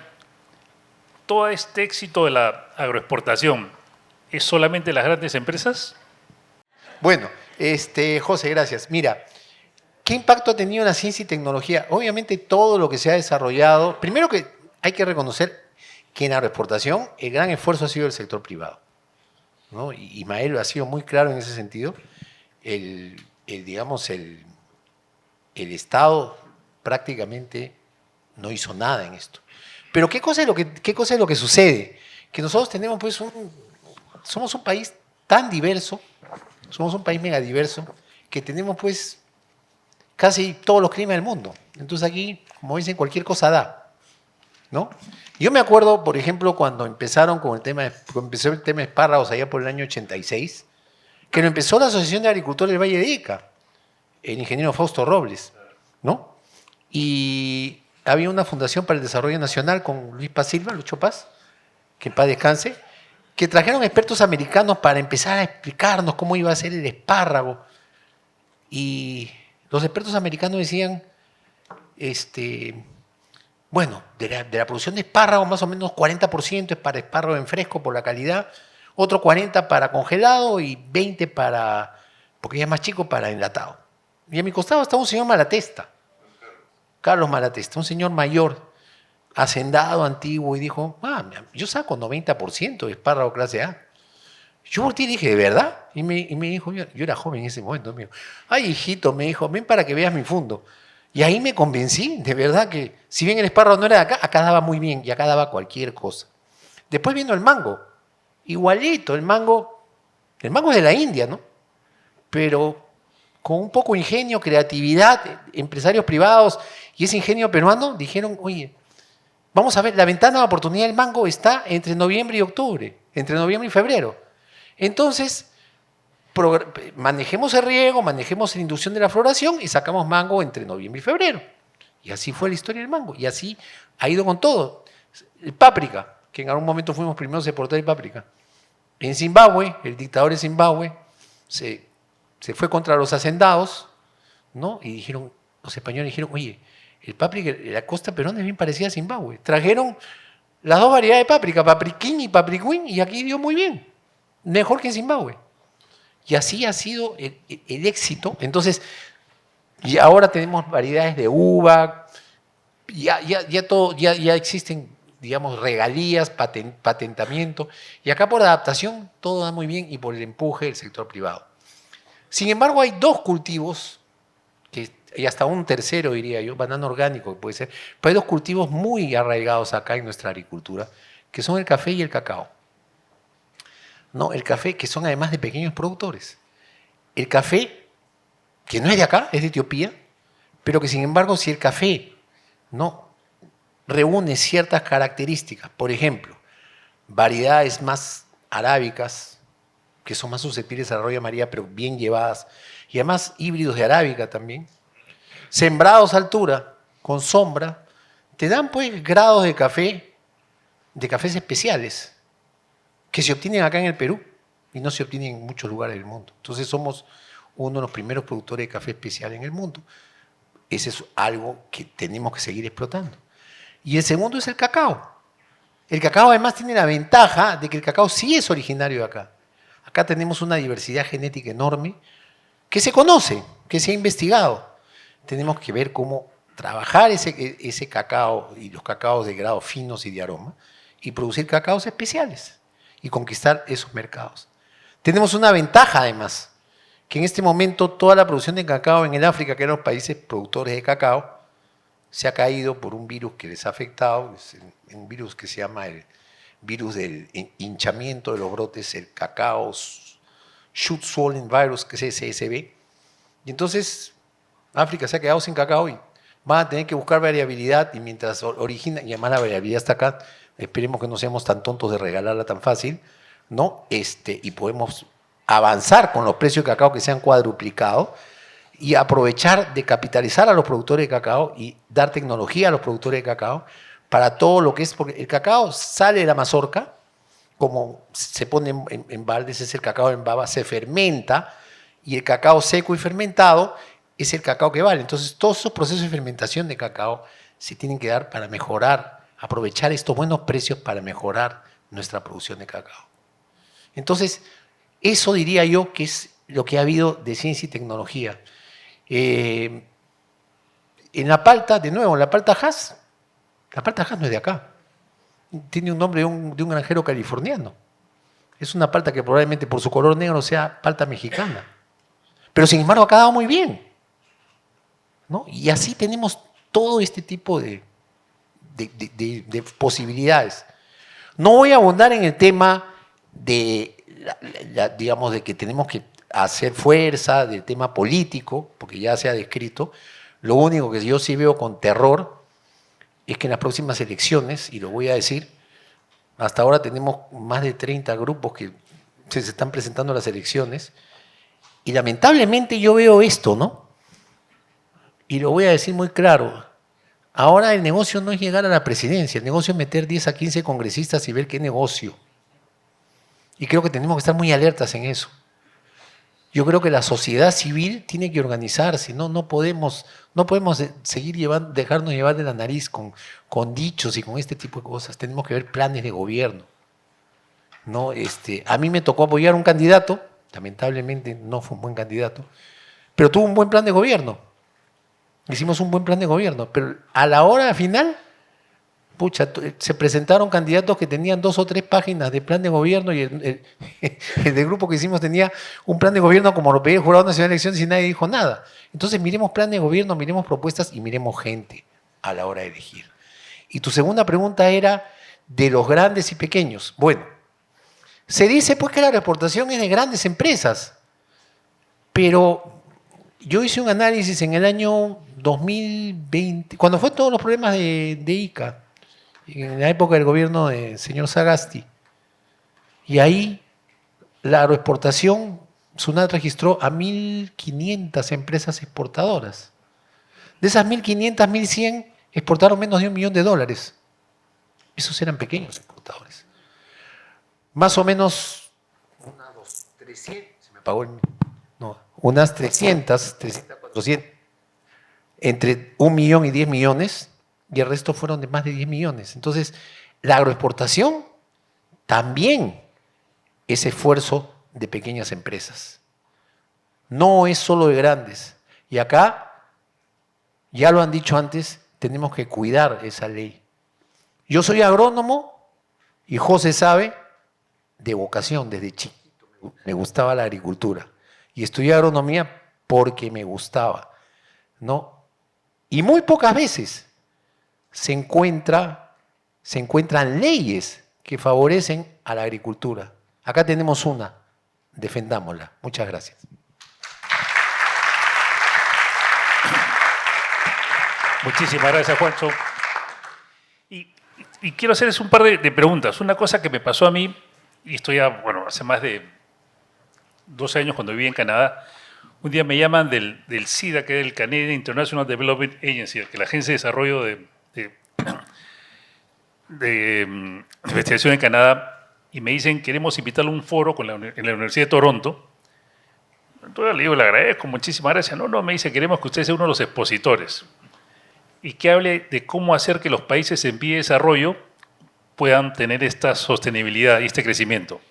¿todo este éxito de la agroexportación es solamente las grandes empresas? Bueno, José, gracias. Mira, ¿qué impacto ha tenido la ciencia y tecnología? Obviamente todo lo que se ha desarrollado, primero que hay que reconocer que en la agroexportación el gran esfuerzo ha sido del sector privado, ¿no? Y Ismael ha sido muy claro en ese sentido. Digamos, el Estado prácticamente no hizo nada en esto. Pero ¿qué cosa es lo que sucede? Que nosotros tenemos, pues, somos un país tan diverso, somos un país mega diverso, que tenemos, pues, casi todos los climas del mundo. Entonces aquí, como dicen, cualquier cosa da, ¿no? Yo me acuerdo, por ejemplo, cuando empezaron con cuando empezó el tema de espárragos allá por el año 86, que lo empezó la Asociación de Agricultores del Valle de Ica, el ingeniero Fausto Robles, ¿no? Y había una Fundación para el Desarrollo Nacional con Luis Paz Silva, Lucho Paz, que en paz descanse, que trajeron expertos americanos para empezar a explicarnos cómo iba a ser el espárrago. Y los expertos americanos decían, bueno, de la producción de espárrago, más o menos 40% es para espárrago en fresco por la calidad, otro 40% para congelado y 20% para, porque ya es más chico, para enlatado. Y a mi costado estaba un señor Malatesta, Carlos Malatesta, un señor mayor, hacendado, antiguo, y dijo, yo saco 90% de espárrago clase A. Yo volteé y dije, ¿de verdad? Y me dijo, yo era joven en ese momento, me dijo, ay, hijito, me dijo, ven para que veas mi fondo. Y ahí me convencí, de verdad, que si bien el espárrago no era de acá daba muy bien, y acá daba cualquier cosa. Después vino el mango, igualito, el mango es de la India, ¿no? Pero con un poco de ingenio, creatividad, empresarios privados y ese ingenio peruano dijeron, oye, vamos a ver, la ventana de oportunidad del mango está entre noviembre y octubre, entre noviembre y febrero. Entonces, manejemos el riego, manejemos la inducción de la floración y sacamos mango entre noviembre y febrero. Y así fue la historia del mango. Y así ha ido con todo. El páprica, que en algún momento fuimos primeros a exportar el páprica. En Zimbabue, el dictador de Zimbabue se fue contra los hacendados, ¿no? Y dijeron, los españoles dijeron, oye, el páprica, la costa peruana es bien parecida a Zimbabue. Trajeron las dos variedades de páprica, papriquín y papriquín, y aquí dio muy bien. Mejor que en Zimbabue. Y así ha sido el éxito. Entonces, y ahora tenemos variedades de uva, ya existen, digamos, regalías, patentamiento, y acá por adaptación todo da muy bien y por el empuje del sector privado. Sin embargo, hay dos cultivos, y hasta un tercero diría yo, banano orgánico que puede ser, pero hay dos cultivos muy arraigados acá en nuestra agricultura, que son el café y el cacao. No, el café, que son además de pequeños productores. El café, que no es de acá, es de Etiopía, pero que sin embargo, si el café no reúne ciertas características, por ejemplo, variedades más arábicas, que son más susceptibles a la Roya María, pero bien llevadas, y además híbridos de arábica también, sembrados a altura, con sombra, te dan pues grados de cafés especiales, que se obtienen acá en el Perú y no se obtienen en muchos lugares del mundo. Entonces somos uno de los primeros productores de café especial en el mundo. Ese es algo que tenemos que seguir explotando. Y el segundo es el cacao. El cacao además tiene la ventaja de que el cacao sí es originario de acá. Acá tenemos una diversidad genética enorme que se conoce, que se ha investigado. Tenemos que ver cómo trabajar ese cacao y los cacaos de grado finos y de aroma y producir cacaos especiales y conquistar esos mercados. Tenemos una ventaja además, que en este momento toda la producción de cacao en el África, que eran los países productores de cacao, se ha caído por un virus que les ha afectado, es un virus que se llama el virus del hinchamiento de los brotes, el cacao shoot swollen virus, que es CSB. Y entonces África se ha quedado sin cacao y van a tener que buscar variabilidad y mientras origina, y además la variabilidad está acá, esperemos que no seamos tan tontos de regalarla tan fácil, ¿no? Y podemos avanzar con los precios de cacao que se han cuadruplicado y aprovechar de capitalizar a los productores de cacao y dar tecnología a los productores de cacao para todo lo que es, porque el cacao sale de la mazorca como se pone en baldes, es el cacao en baba, se fermenta, y el cacao seco y fermentado es el cacao que vale. Entonces, todos esos procesos de fermentación de cacao se tienen que dar para mejorar, aprovechar estos buenos precios para mejorar nuestra producción de cacao. Entonces, eso diría yo que es lo que ha habido de ciencia y tecnología. En la palta, de nuevo, la palta Hass no es de acá. Tiene un nombre de un granjero californiano. Es una palta que probablemente por su color negro sea palta mexicana. Pero sin embargo ha quedado muy bien, ¿no? Y así tenemos todo este tipo de posibilidades. No voy a abundar en el tema de, digamos, de que tenemos que hacer fuerza, del tema político, porque ya se ha descrito. Lo único que yo sí veo con terror es que en las próximas elecciones, y lo voy a decir, hasta ahora tenemos más de 30 grupos que se están presentando a las elecciones, y lamentablemente yo veo esto, ¿no? Y lo voy a decir muy claro. Ahora el negocio no es llegar a la presidencia, el negocio es meter 10 a 15 congresistas y ver qué negocio. Y creo que tenemos que estar muy alertas en eso. Yo creo que la sociedad civil tiene que organizarse, no podemos seguir dejarnos llevar de la nariz con dichos y con este tipo de cosas. Tenemos que ver planes de gobierno, ¿no? A mí me tocó apoyar a un candidato, lamentablemente no fue un buen candidato, pero tuvo un buen plan de gobierno. Hicimos un buen plan de gobierno, pero a la hora final, pucha, se presentaron candidatos que tenían 2 o 3 páginas de plan de gobierno y el del grupo que hicimos tenía un plan de gobierno como lo pedía el Jurado Nacional de Elecciones y nadie dijo nada. Entonces miremos plan de gobierno, miremos propuestas y miremos gente a la hora de elegir. Y tu segunda pregunta era de los grandes y pequeños. Bueno, se dice pues que la agroexportación es de grandes empresas, pero yo hice un análisis en el año 2020, cuando fue todos los problemas de ICA, en la época del gobierno del señor Sagasti. Y ahí la agroexportación, SUNAT registró a 1.500 empresas exportadoras. De esas 1.500, 1.100 exportaron menos de $1 millón. Esos eran pequeños exportadores. Más o menos unas 300, se me apagó unas 300, 400, entre 1 millón y 10 millones, y el resto fueron de más de 10 millones. Entonces, la agroexportación también es esfuerzo de pequeñas empresas. No es solo de grandes. Y acá, ya lo han dicho antes, tenemos que cuidar esa ley. Yo soy agrónomo y José sabe, de vocación, desde chiquito me gustaba la agricultura. Y estudié agronomía porque me gustaba, ¿no? Y muy pocas veces se encuentran leyes que favorecen a la agricultura. Acá tenemos una, defendámosla. Muchas gracias. Muchísimas gracias, Juancho. Y quiero hacerles un par de preguntas. Una cosa que me pasó a mí, y estoy hace más de 12 años cuando viví en Canadá, un día me llaman del CIDA, que es el Canadian International Development Agency, que es la Agencia de Desarrollo de Investigación en Canadá, y me dicen, queremos invitarle a un foro en la Universidad de Toronto. Entonces le digo, le agradezco, muchísimas gracias. No, me dice, queremos que usted sea uno de los expositores y que hable de cómo hacer que los países en vía de desarrollo puedan tener esta sostenibilidad y este crecimiento.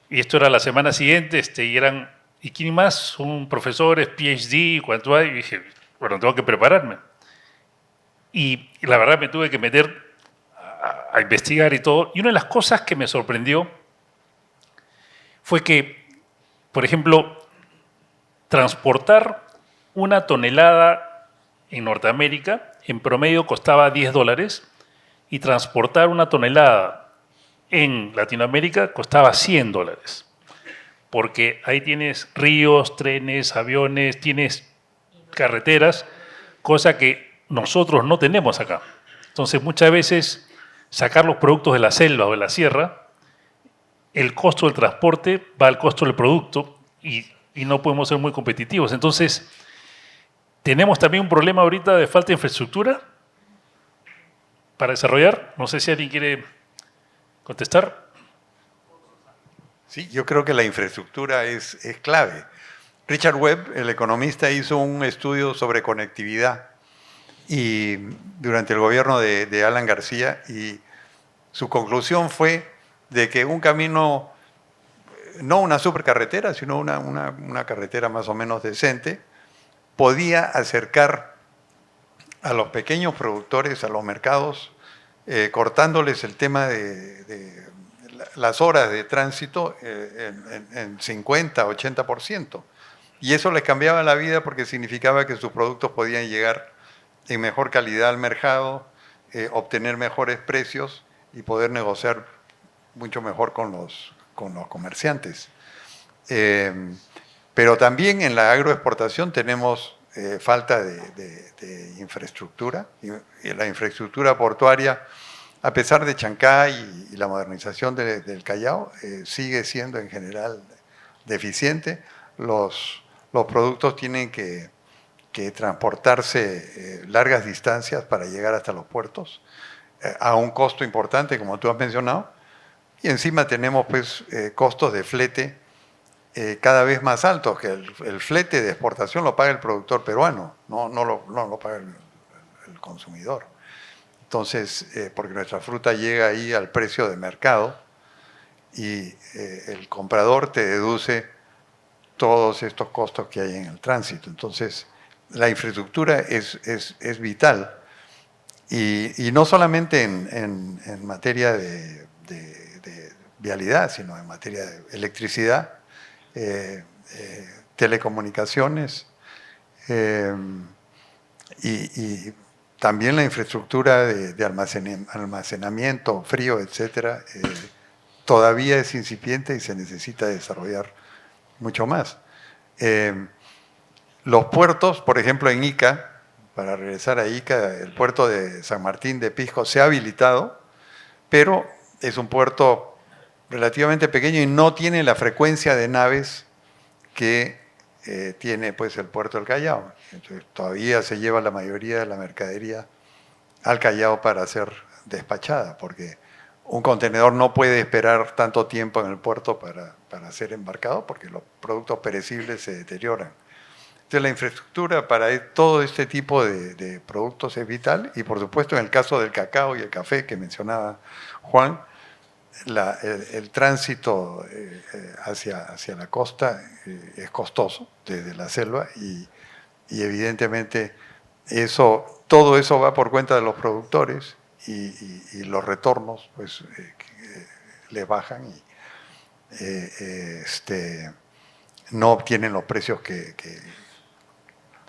Y esto era la semana siguiente, ¿y quién más? Son profesores, PhD, ¿cuánto hay? Y dije, bueno, tengo que prepararme. Y la verdad me tuve que meter a investigar y todo. Y una de las cosas que me sorprendió fue que, por ejemplo, transportar una tonelada en Norteamérica en promedio costaba $10 y transportar una tonelada en Latinoamérica costaba $100. Porque ahí tienes ríos, trenes, aviones, tienes carreteras, cosa que nosotros no tenemos acá. Entonces, muchas veces sacar los productos de la selva o de la sierra, el costo del transporte va al costo del producto y no podemos ser muy competitivos. Entonces, tenemos también un problema ahorita de falta de infraestructura para desarrollar. No sé si alguien quiere ¿Contestar? Sí, yo creo que la infraestructura es clave. Richard Webb, el economista, hizo un estudio sobre conectividad y durante el gobierno de Alan García, y su conclusión fue de que un camino, no una supercarretera, sino una carretera más o menos decente, podía acercar a los pequeños productores a los mercados, cortándoles el tema de las horas de tránsito en 50, 80%. Y eso les cambiaba la vida porque significaba que sus productos podían llegar en mejor calidad al mercado, obtener mejores precios y poder negociar mucho mejor con los comerciantes. Pero también en la agroexportación tenemos falta de infraestructura. Y la infraestructura portuaria, a pesar de Chancay y la modernización del Callao, sigue siendo en general deficiente. Los productos tienen que transportarse largas distancias para llegar hasta los puertos, a un costo importante, como tú has mencionado, y encima tenemos pues costos de flete cada vez más altos, que el flete de exportación lo paga el productor peruano, no lo paga el consumidor. Entonces, porque nuestra fruta llega ahí al precio de mercado y el comprador te deduce todos estos costos que hay en el tránsito. Entonces, la infraestructura es vital. Y no solamente en materia de vialidad, sino en materia de electricidad, telecomunicaciones y también la infraestructura de almacenamiento, frío, etcétera, todavía es incipiente y se necesita desarrollar mucho más. Los puertos, por ejemplo, en Ica, para regresar a Ica, el puerto de San Martín de Pisco se ha habilitado, pero es un puerto relativamente pequeño y no tiene la frecuencia de naves que tiene pues, el puerto del Callao. Entonces, todavía se lleva la mayoría de la mercadería al Callao para ser despachada, porque un contenedor no puede esperar tanto tiempo en el puerto para ser embarcado, porque los productos perecibles se deterioran. Entonces, la infraestructura para todo este tipo de productos es vital, y por supuesto en el caso del cacao y el café que mencionaba Juan, el tránsito hacia la costa es costoso desde la selva y evidentemente todo eso va por cuenta de los productores y los retornos pues les bajan y no obtienen los precios que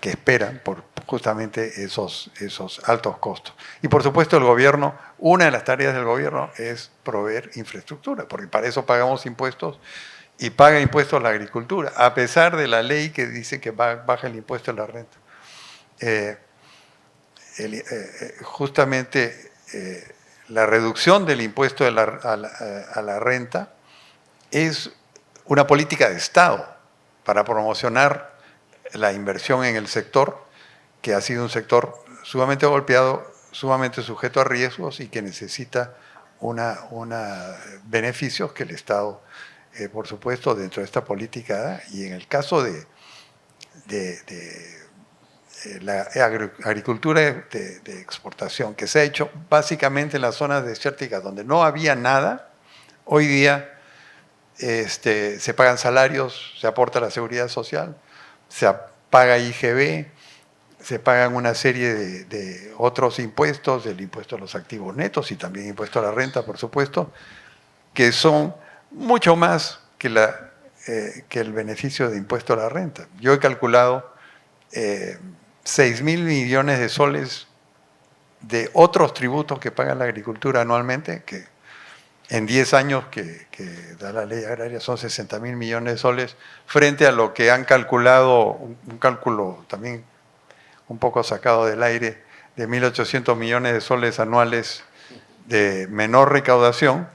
esperan por justamente esos altos costos. Y por supuesto el gobierno, una de las tareas del gobierno es proveer infraestructura, porque para eso pagamos impuestos y paga impuestos la agricultura, a pesar de la ley que dice que baja el impuesto a la renta. Justamente la reducción del impuesto a la renta es una política de Estado para promocionar la inversión en el sector, que ha sido un sector sumamente golpeado, sumamente sujeto a riesgos y que necesita beneficios que el Estado, por supuesto, dentro de esta política da. Y en el caso de la agricultura de exportación, que se ha hecho básicamente en las zonas desérticas donde no había nada, hoy día se pagan salarios, se aporta la seguridad social, se paga IGB, se pagan una serie de otros impuestos, el impuesto a los activos netos y también impuesto a la renta, por supuesto, que son mucho más que el beneficio de impuesto a la renta. Yo he calculado 6.000 millones de soles de otros tributos que paga la agricultura anualmente, que en 10 años que da la ley agraria son 60.000 millones de soles, frente a lo que han calculado, un cálculo también un poco sacado del aire, de 1.800 millones de soles anuales de menor recaudación,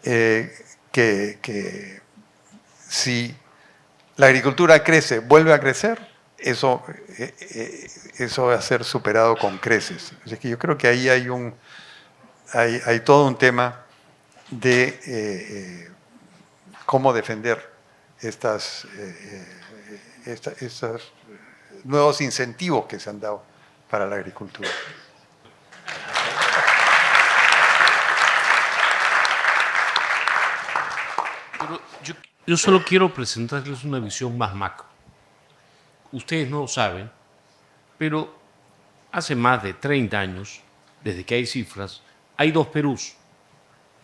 que si la agricultura crece, vuelve a crecer, eso va a ser superado con creces. Así que yo creo que ahí hay todo un tema de cómo defender estos nuevos incentivos que se han dado para la agricultura. Pero yo solo quiero presentarles una visión más macro. Ustedes no lo saben, pero hace más de 30 años, desde que hay cifras, hay 2 Perús.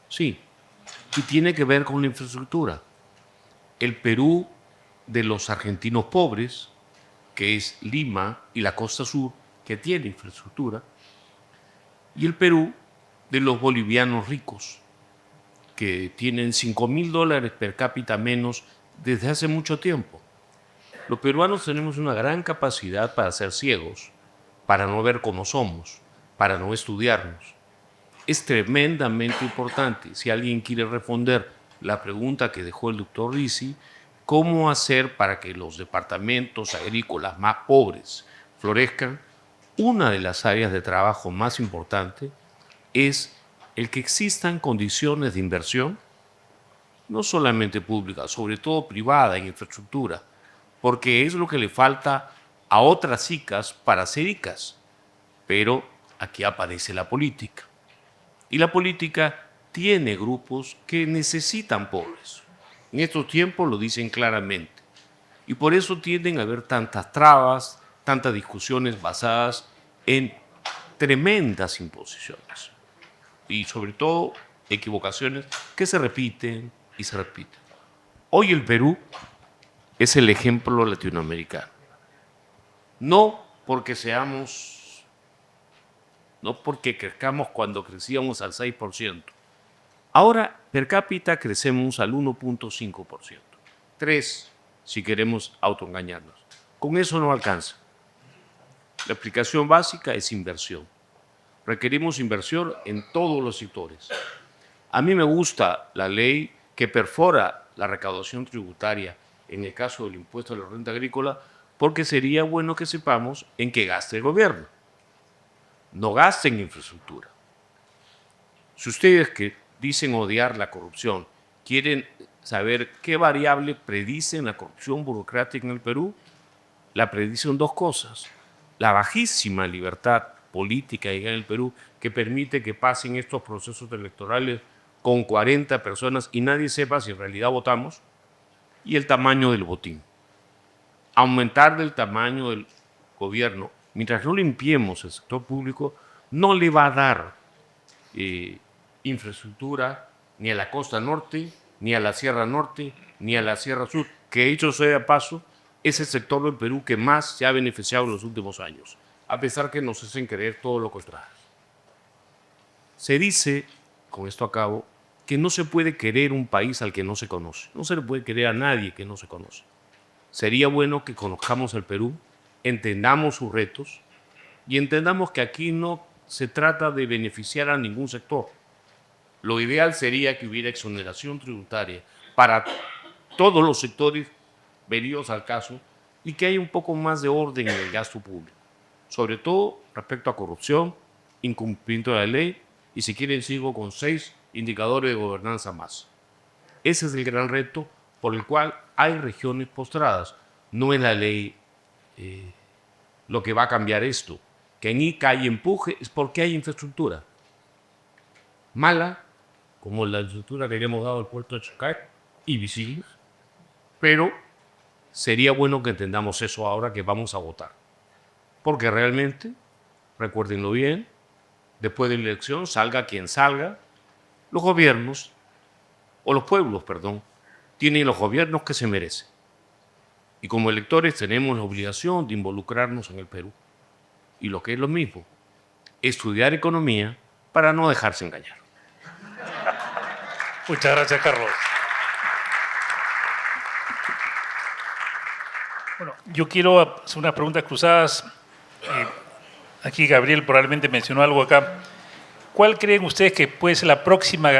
Sí, y tiene que ver con la infraestructura. El Perú de los argentinos pobres, que es Lima y la costa sur, que tiene infraestructura, y el Perú de los bolivianos ricos, que tienen $5.000 per cápita menos desde hace mucho tiempo. Los peruanos tenemos una gran capacidad para ser ciegos, para no ver cómo somos, para no estudiarnos. Es tremendamente importante, si alguien quiere responder la pregunta que dejó el doctor Rizzi, cómo hacer para que los departamentos agrícolas más pobres florezcan. Una de las áreas de trabajo más importantes es el que existan condiciones de inversión, no solamente pública, sobre todo privada en infraestructura, porque es lo que le falta a otras ICAs para ser ICAs. Pero aquí aparece la política. Y la política tiene grupos que necesitan pobres. En estos tiempos lo dicen claramente. Y por eso tienden a haber tantas trabas, tantas discusiones basadas en tremendas imposiciones. Y sobre todo equivocaciones que se repiten y se repiten. Hoy el Perú es el ejemplo latinoamericano. No porque crezcamos cuando crecíamos al 6%. Ahora, per cápita, crecemos al 1.5%. 3%, si queremos autoengañarnos. Con eso no alcanza. La explicación básica es inversión. Requerimos inversión en todos los sectores. A mí me gusta la ley que perfora la recaudación tributaria en el caso del impuesto a la renta agrícola, porque sería bueno que sepamos en qué gasta el gobierno. No gasten en infraestructura. Si ustedes que dicen odiar la corrupción quieren saber qué variable predicen la corrupción burocrática en el Perú, la predicen 2 cosas. La bajísima libertad política en el Perú que permite que pasen estos procesos electorales con 40 personas y nadie sepa si en realidad votamos, y el tamaño del botín. Aumentar del tamaño del gobierno, mientras no limpiemos el sector público, no le va a dar infraestructura ni a la costa norte, ni a la Sierra Norte, ni a la Sierra Sur, que dicho sea de paso, es el sector del Perú que más se ha beneficiado en los últimos años, a pesar que nos hacen creer todo lo contrario. Se dice, con esto acabo, que no se puede querer un país al que no se conoce. No se le puede querer a nadie que no se conoce. Sería bueno que conozcamos el Perú, entendamos sus retos y entendamos que aquí no se trata de beneficiar a ningún sector. Lo ideal sería que hubiera exoneración tributaria para todos los sectores venidos al caso y que haya un poco más de orden en el gasto público, sobre todo respecto a corrupción, incumplimiento de la ley y, si quieren, sigo con 6 indicadores de gobernanza más. Ese es el gran reto por el cual hay regiones postradas. No es la ley lo que va a cambiar esto. Que en ICA hay empuje es porque hay infraestructura. Mala, como la infraestructura que le hemos dado al puerto de Chacay y visibles, pero sería bueno que entendamos eso ahora que vamos a votar. Porque realmente, recuérdenlo bien, después de la elección, salga quien salga, los gobiernos, o los pueblos, perdón, tienen los gobiernos que se merecen. Y como electores tenemos la obligación de involucrarnos en el Perú. Y lo que es lo mismo, estudiar economía para no dejarse engañar. Muchas gracias, Carlos. Bueno, yo quiero hacer unas preguntas cruzadas. Aquí Gabriel probablemente mencionó algo acá. ¿Cuál creen ustedes que puede ser la próxima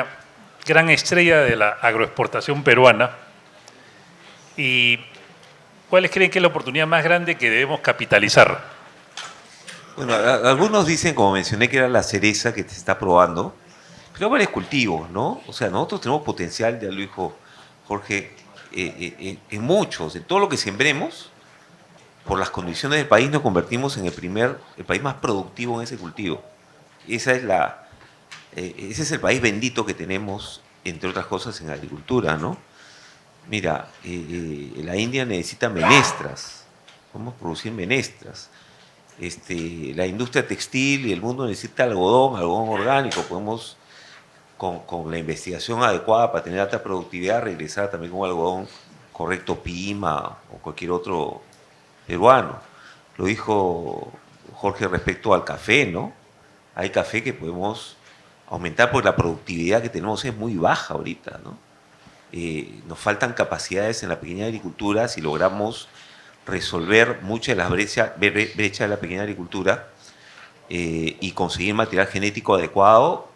gran estrella de la agroexportación peruana? ¿Y cuáles creen que es la oportunidad más grande que debemos capitalizar? Bueno, algunos dicen, como mencioné, que era la cereza que se está probando, Pero hay varios cultivos, ¿no? O sea, nosotros tenemos potencial, ya lo dijo Jorge, en muchos, en todo lo que sembremos, por las condiciones del país nos convertimos en el país más productivo en ese cultivo. Ese es el país bendito que tenemos, entre otras cosas, en agricultura, ¿no? Mira, la India necesita menestras, podemos producir menestras. La industria textil y el mundo necesita algodón orgánico, podemos, con la investigación adecuada para tener alta productividad, regresar también con algodón correcto Pima o cualquier otro peruano. Lo dijo Jorge respecto al café, ¿no? Hay café que podemos aumentar porque la productividad que tenemos es muy baja ahorita, ¿no? Nos faltan capacidades en la pequeña agricultura. Si logramos resolver muchas de las brechas de la pequeña agricultura y conseguir material genético adecuado,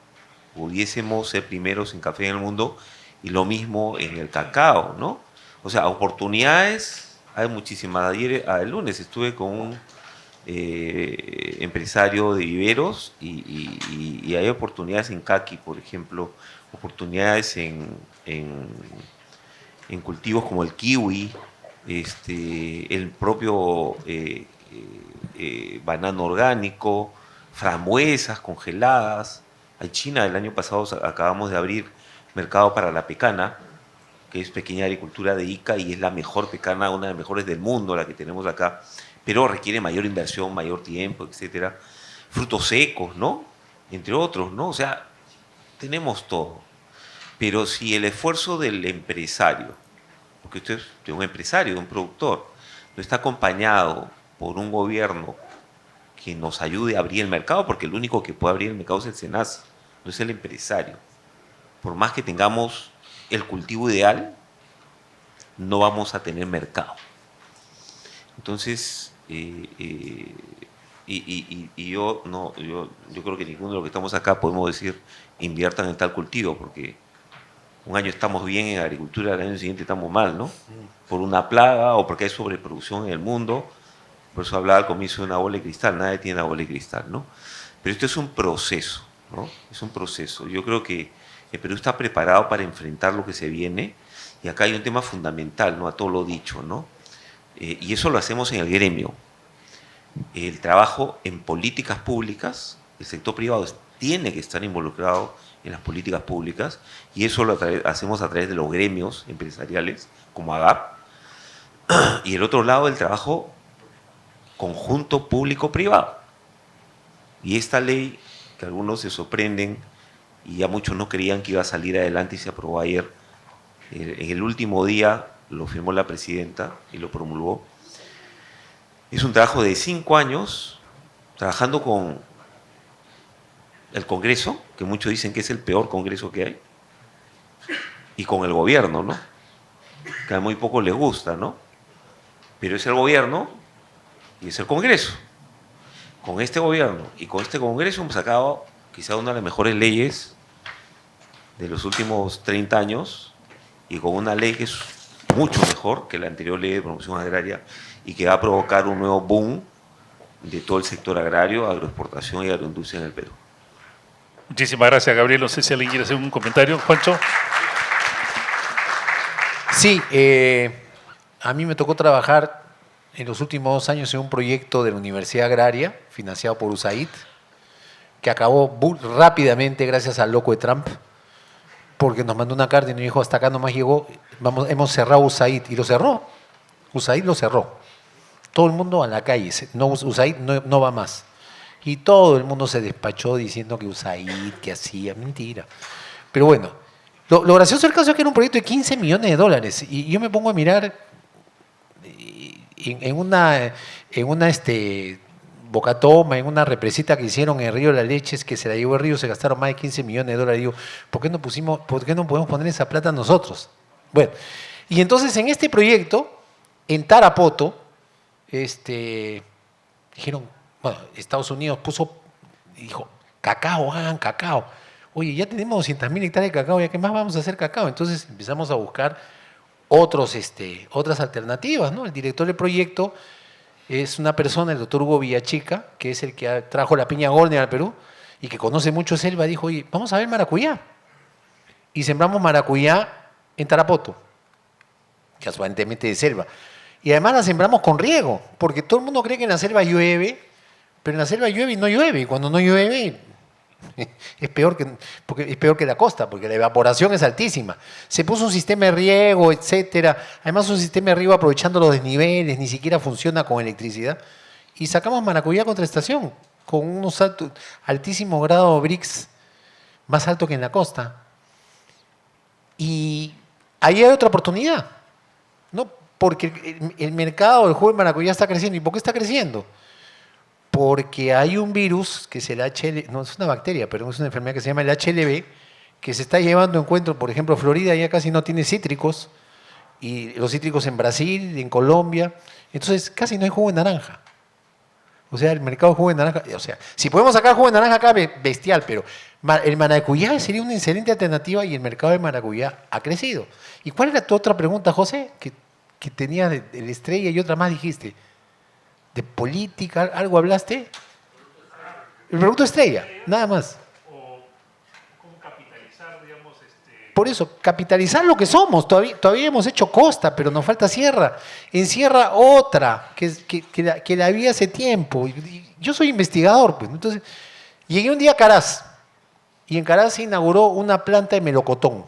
pudiésemos ser primeros en café en el mundo, y lo mismo en el cacao, ¿no? O sea, oportunidades hay muchísimas. El lunes estuve con un empresario de viveros y hay oportunidades en caqui, por ejemplo, oportunidades en cultivos como el kiwi, el propio banano orgánico, frambuesas congeladas. En China el año pasado acabamos de abrir mercado para la pecana, que es pequeña agricultura de Ica y es la mejor pecana, una de las mejores del mundo, la que tenemos acá, pero requiere mayor inversión, mayor tiempo, etcétera. Frutos secos, ¿no? Entre otros, ¿no? O sea, tenemos todo. Pero si el esfuerzo del empresario, porque usted es de un empresario, de un productor, no está acompañado por un gobierno que nos ayude a abrir el mercado, porque el único que puede abrir el mercado es el SENASA, no es el empresario. Por más que tengamos el cultivo ideal, no vamos a tener mercado. Entonces, yo creo que ninguno de los que estamos acá podemos decir inviertan en tal cultivo, porque un año estamos bien en agricultura, al año siguiente estamos mal, ¿no? Por una plaga o porque hay sobreproducción en el mundo. Por eso hablaba al comienzo de una bola de cristal, nadie tiene una bola de cristal, ¿no? Pero esto es un proceso, ¿no? Es un proceso. Yo creo que el Perú está preparado para enfrentar lo que se viene, y acá hay un tema fundamental, ¿no? A todo lo dicho, ¿no? Y eso lo hacemos en el gremio. El trabajo en políticas públicas, el sector privado tiene que estar involucrado en las políticas públicas, y eso lo hacemos a través de los gremios empresariales, como AGAP, y el otro lado, el trabajo conjunto público-privado. Y esta ley, que algunos se sorprenden, y ya muchos no creían que iba a salir adelante y se aprobó ayer, en el último día lo firmó la presidenta y lo promulgó. Es un trabajo de 5 años, trabajando con el Congreso, que muchos dicen que es el peor Congreso que hay, y con el gobierno, ¿no? Que a muy poco les gusta, ¿no? Pero es el gobierno y es el Congreso. Con este gobierno y con este Congreso hemos sacado quizá una de las mejores leyes de los últimos 30 años, y con una ley que es mucho mejor que la anterior ley de promoción agraria, y que va a provocar un nuevo boom de todo el sector agrario, agroexportación y agroindustria en el Perú. Muchísimas gracias, Gabriel. No sé si alguien quiere hacer un comentario. Juancho. Sí, a mí me tocó trabajar en los últimos 2 años en un proyecto de la Universidad Agraria, financiado por USAID, que acabó rápidamente gracias al loco de Trump, porque nos mandó una carta y nos dijo, hasta acá nomás llegó, hemos cerrado USAID, y lo cerró. USAID lo cerró. Todo el mundo a la calle, USAID no va más. Y todo el mundo se despachó diciendo que USAID, que hacía, mentira. Pero bueno, lo gracioso del caso es que era un proyecto de $15 millones, y yo me pongo a mirar en una bocatoma, en una represita que hicieron en Río de la Leche, que se la llevó el río, se gastaron más de $15 millones. Digo, ¿por qué no podemos poner esa plata nosotros? Bueno, y entonces en este proyecto, en Tarapoto, dijeron, bueno, Estados Unidos dijo, cacao, hagan cacao. Oye, ya tenemos 200.000 hectáreas de cacao, ¿ya qué más vamos a hacer cacao? Entonces empezamos a buscar otras alternativas, ¿no? El director del proyecto es una persona, el doctor Hugo Villachica, que es el que trajo la piña Golden al Perú, y que conoce mucho selva, dijo, oye, vamos a ver maracuyá. Y sembramos maracuyá en Tarapoto, casualmente de selva. Y además la sembramos con riego, porque todo el mundo cree que en la selva llueve, pero en la selva llueve y no llueve. Y cuando no llueve, es peor que la costa, porque la evaporación es altísima. Se puso un sistema de riego, etcétera. Además, un sistema de riego aprovechando los desniveles, ni siquiera funciona con electricidad. Y sacamos maracuyá contra estación, con unos altísimos grados BRICS, más alto que en la costa. Y ahí hay otra oportunidad, ¿no? Porque el mercado del jugo de maracuyá está creciendo. ¿Y por qué está creciendo? Porque hay un virus, que es el HLV, no es una bacteria, pero es una enfermedad que se llama el HLV, que se está llevando en cuenta, por ejemplo, Florida ya casi no tiene cítricos, y los cítricos en Brasil, en Colombia, entonces casi no hay jugo de naranja. O sea, el mercado de jugo de naranja, o sea, si podemos sacar jugo de naranja acá, bestial, pero el maracuyá sería una excelente alternativa y el mercado de maracuyá ha crecido. ¿Y cuál era tu otra pregunta, José? Que tenías de la estrella y otra más dijiste. ¿De política? ¿Algo hablaste? El producto estrella, nada más. O cómo capitalizar, digamos, Por eso, capitalizar lo que somos. Todavía hemos hecho costa, pero nos falta sierra. En sierra otra, que la vi hace tiempo. Yo soy investigador, pues. Entonces, llegué un día a Caraz. Y en Caraz se inauguró una planta de melocotón.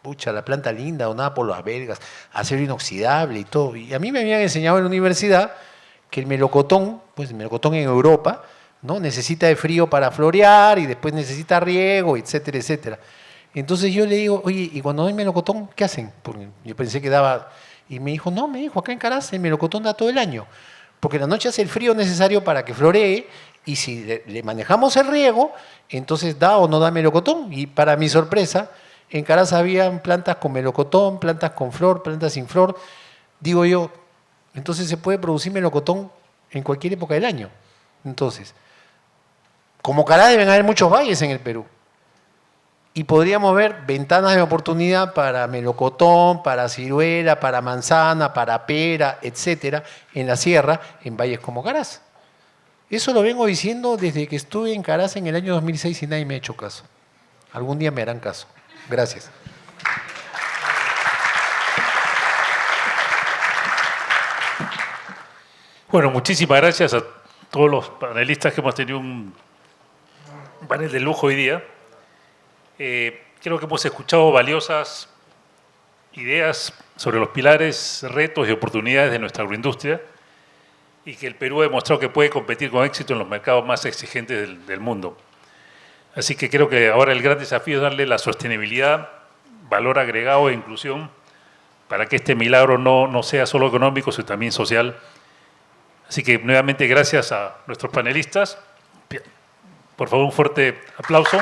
Pucha, la planta linda, donada por las belgas, acero inoxidable y todo. Y a mí me habían enseñado en la universidad que el melocotón, pues el melocotón en Europa, ¿no? Necesita de frío para florear y después necesita riego, etcétera, etcétera. Entonces yo le digo, oye, ¿y cuando no hay melocotón, qué hacen? Porque yo pensé que daba... Y me dijo, no, acá en Caraz el melocotón da todo el año. Porque en la noche hace el frío necesario para que floree y si le manejamos el riego, entonces da o no da melocotón. Y para mi sorpresa, en Caraz habían plantas con melocotón, plantas con flor, plantas sin flor. Digo yo, entonces se puede producir melocotón en cualquier época del año. Entonces, como Caraz deben haber muchos valles en el Perú. Y podríamos ver ventanas de oportunidad para melocotón, para ciruela, para manzana, para pera, etcétera, en la sierra, en valles como Caraz. Eso lo vengo diciendo desde que estuve en Caraz en el año 2006 y nadie me ha hecho caso. Algún día me harán caso. Gracias. Bueno, muchísimas gracias a todos los panelistas que hemos tenido un panel de lujo hoy día. Creo que hemos escuchado valiosas ideas sobre los pilares, retos y oportunidades de nuestra agroindustria y que el Perú ha demostrado que puede competir con éxito en los mercados más exigentes del mundo. Así que creo que ahora el gran desafío es darle la sostenibilidad, valor agregado e inclusión para que este milagro no sea solo económico, sino también social. Así que nuevamente gracias a nuestros panelistas. Por favor, un fuerte aplauso.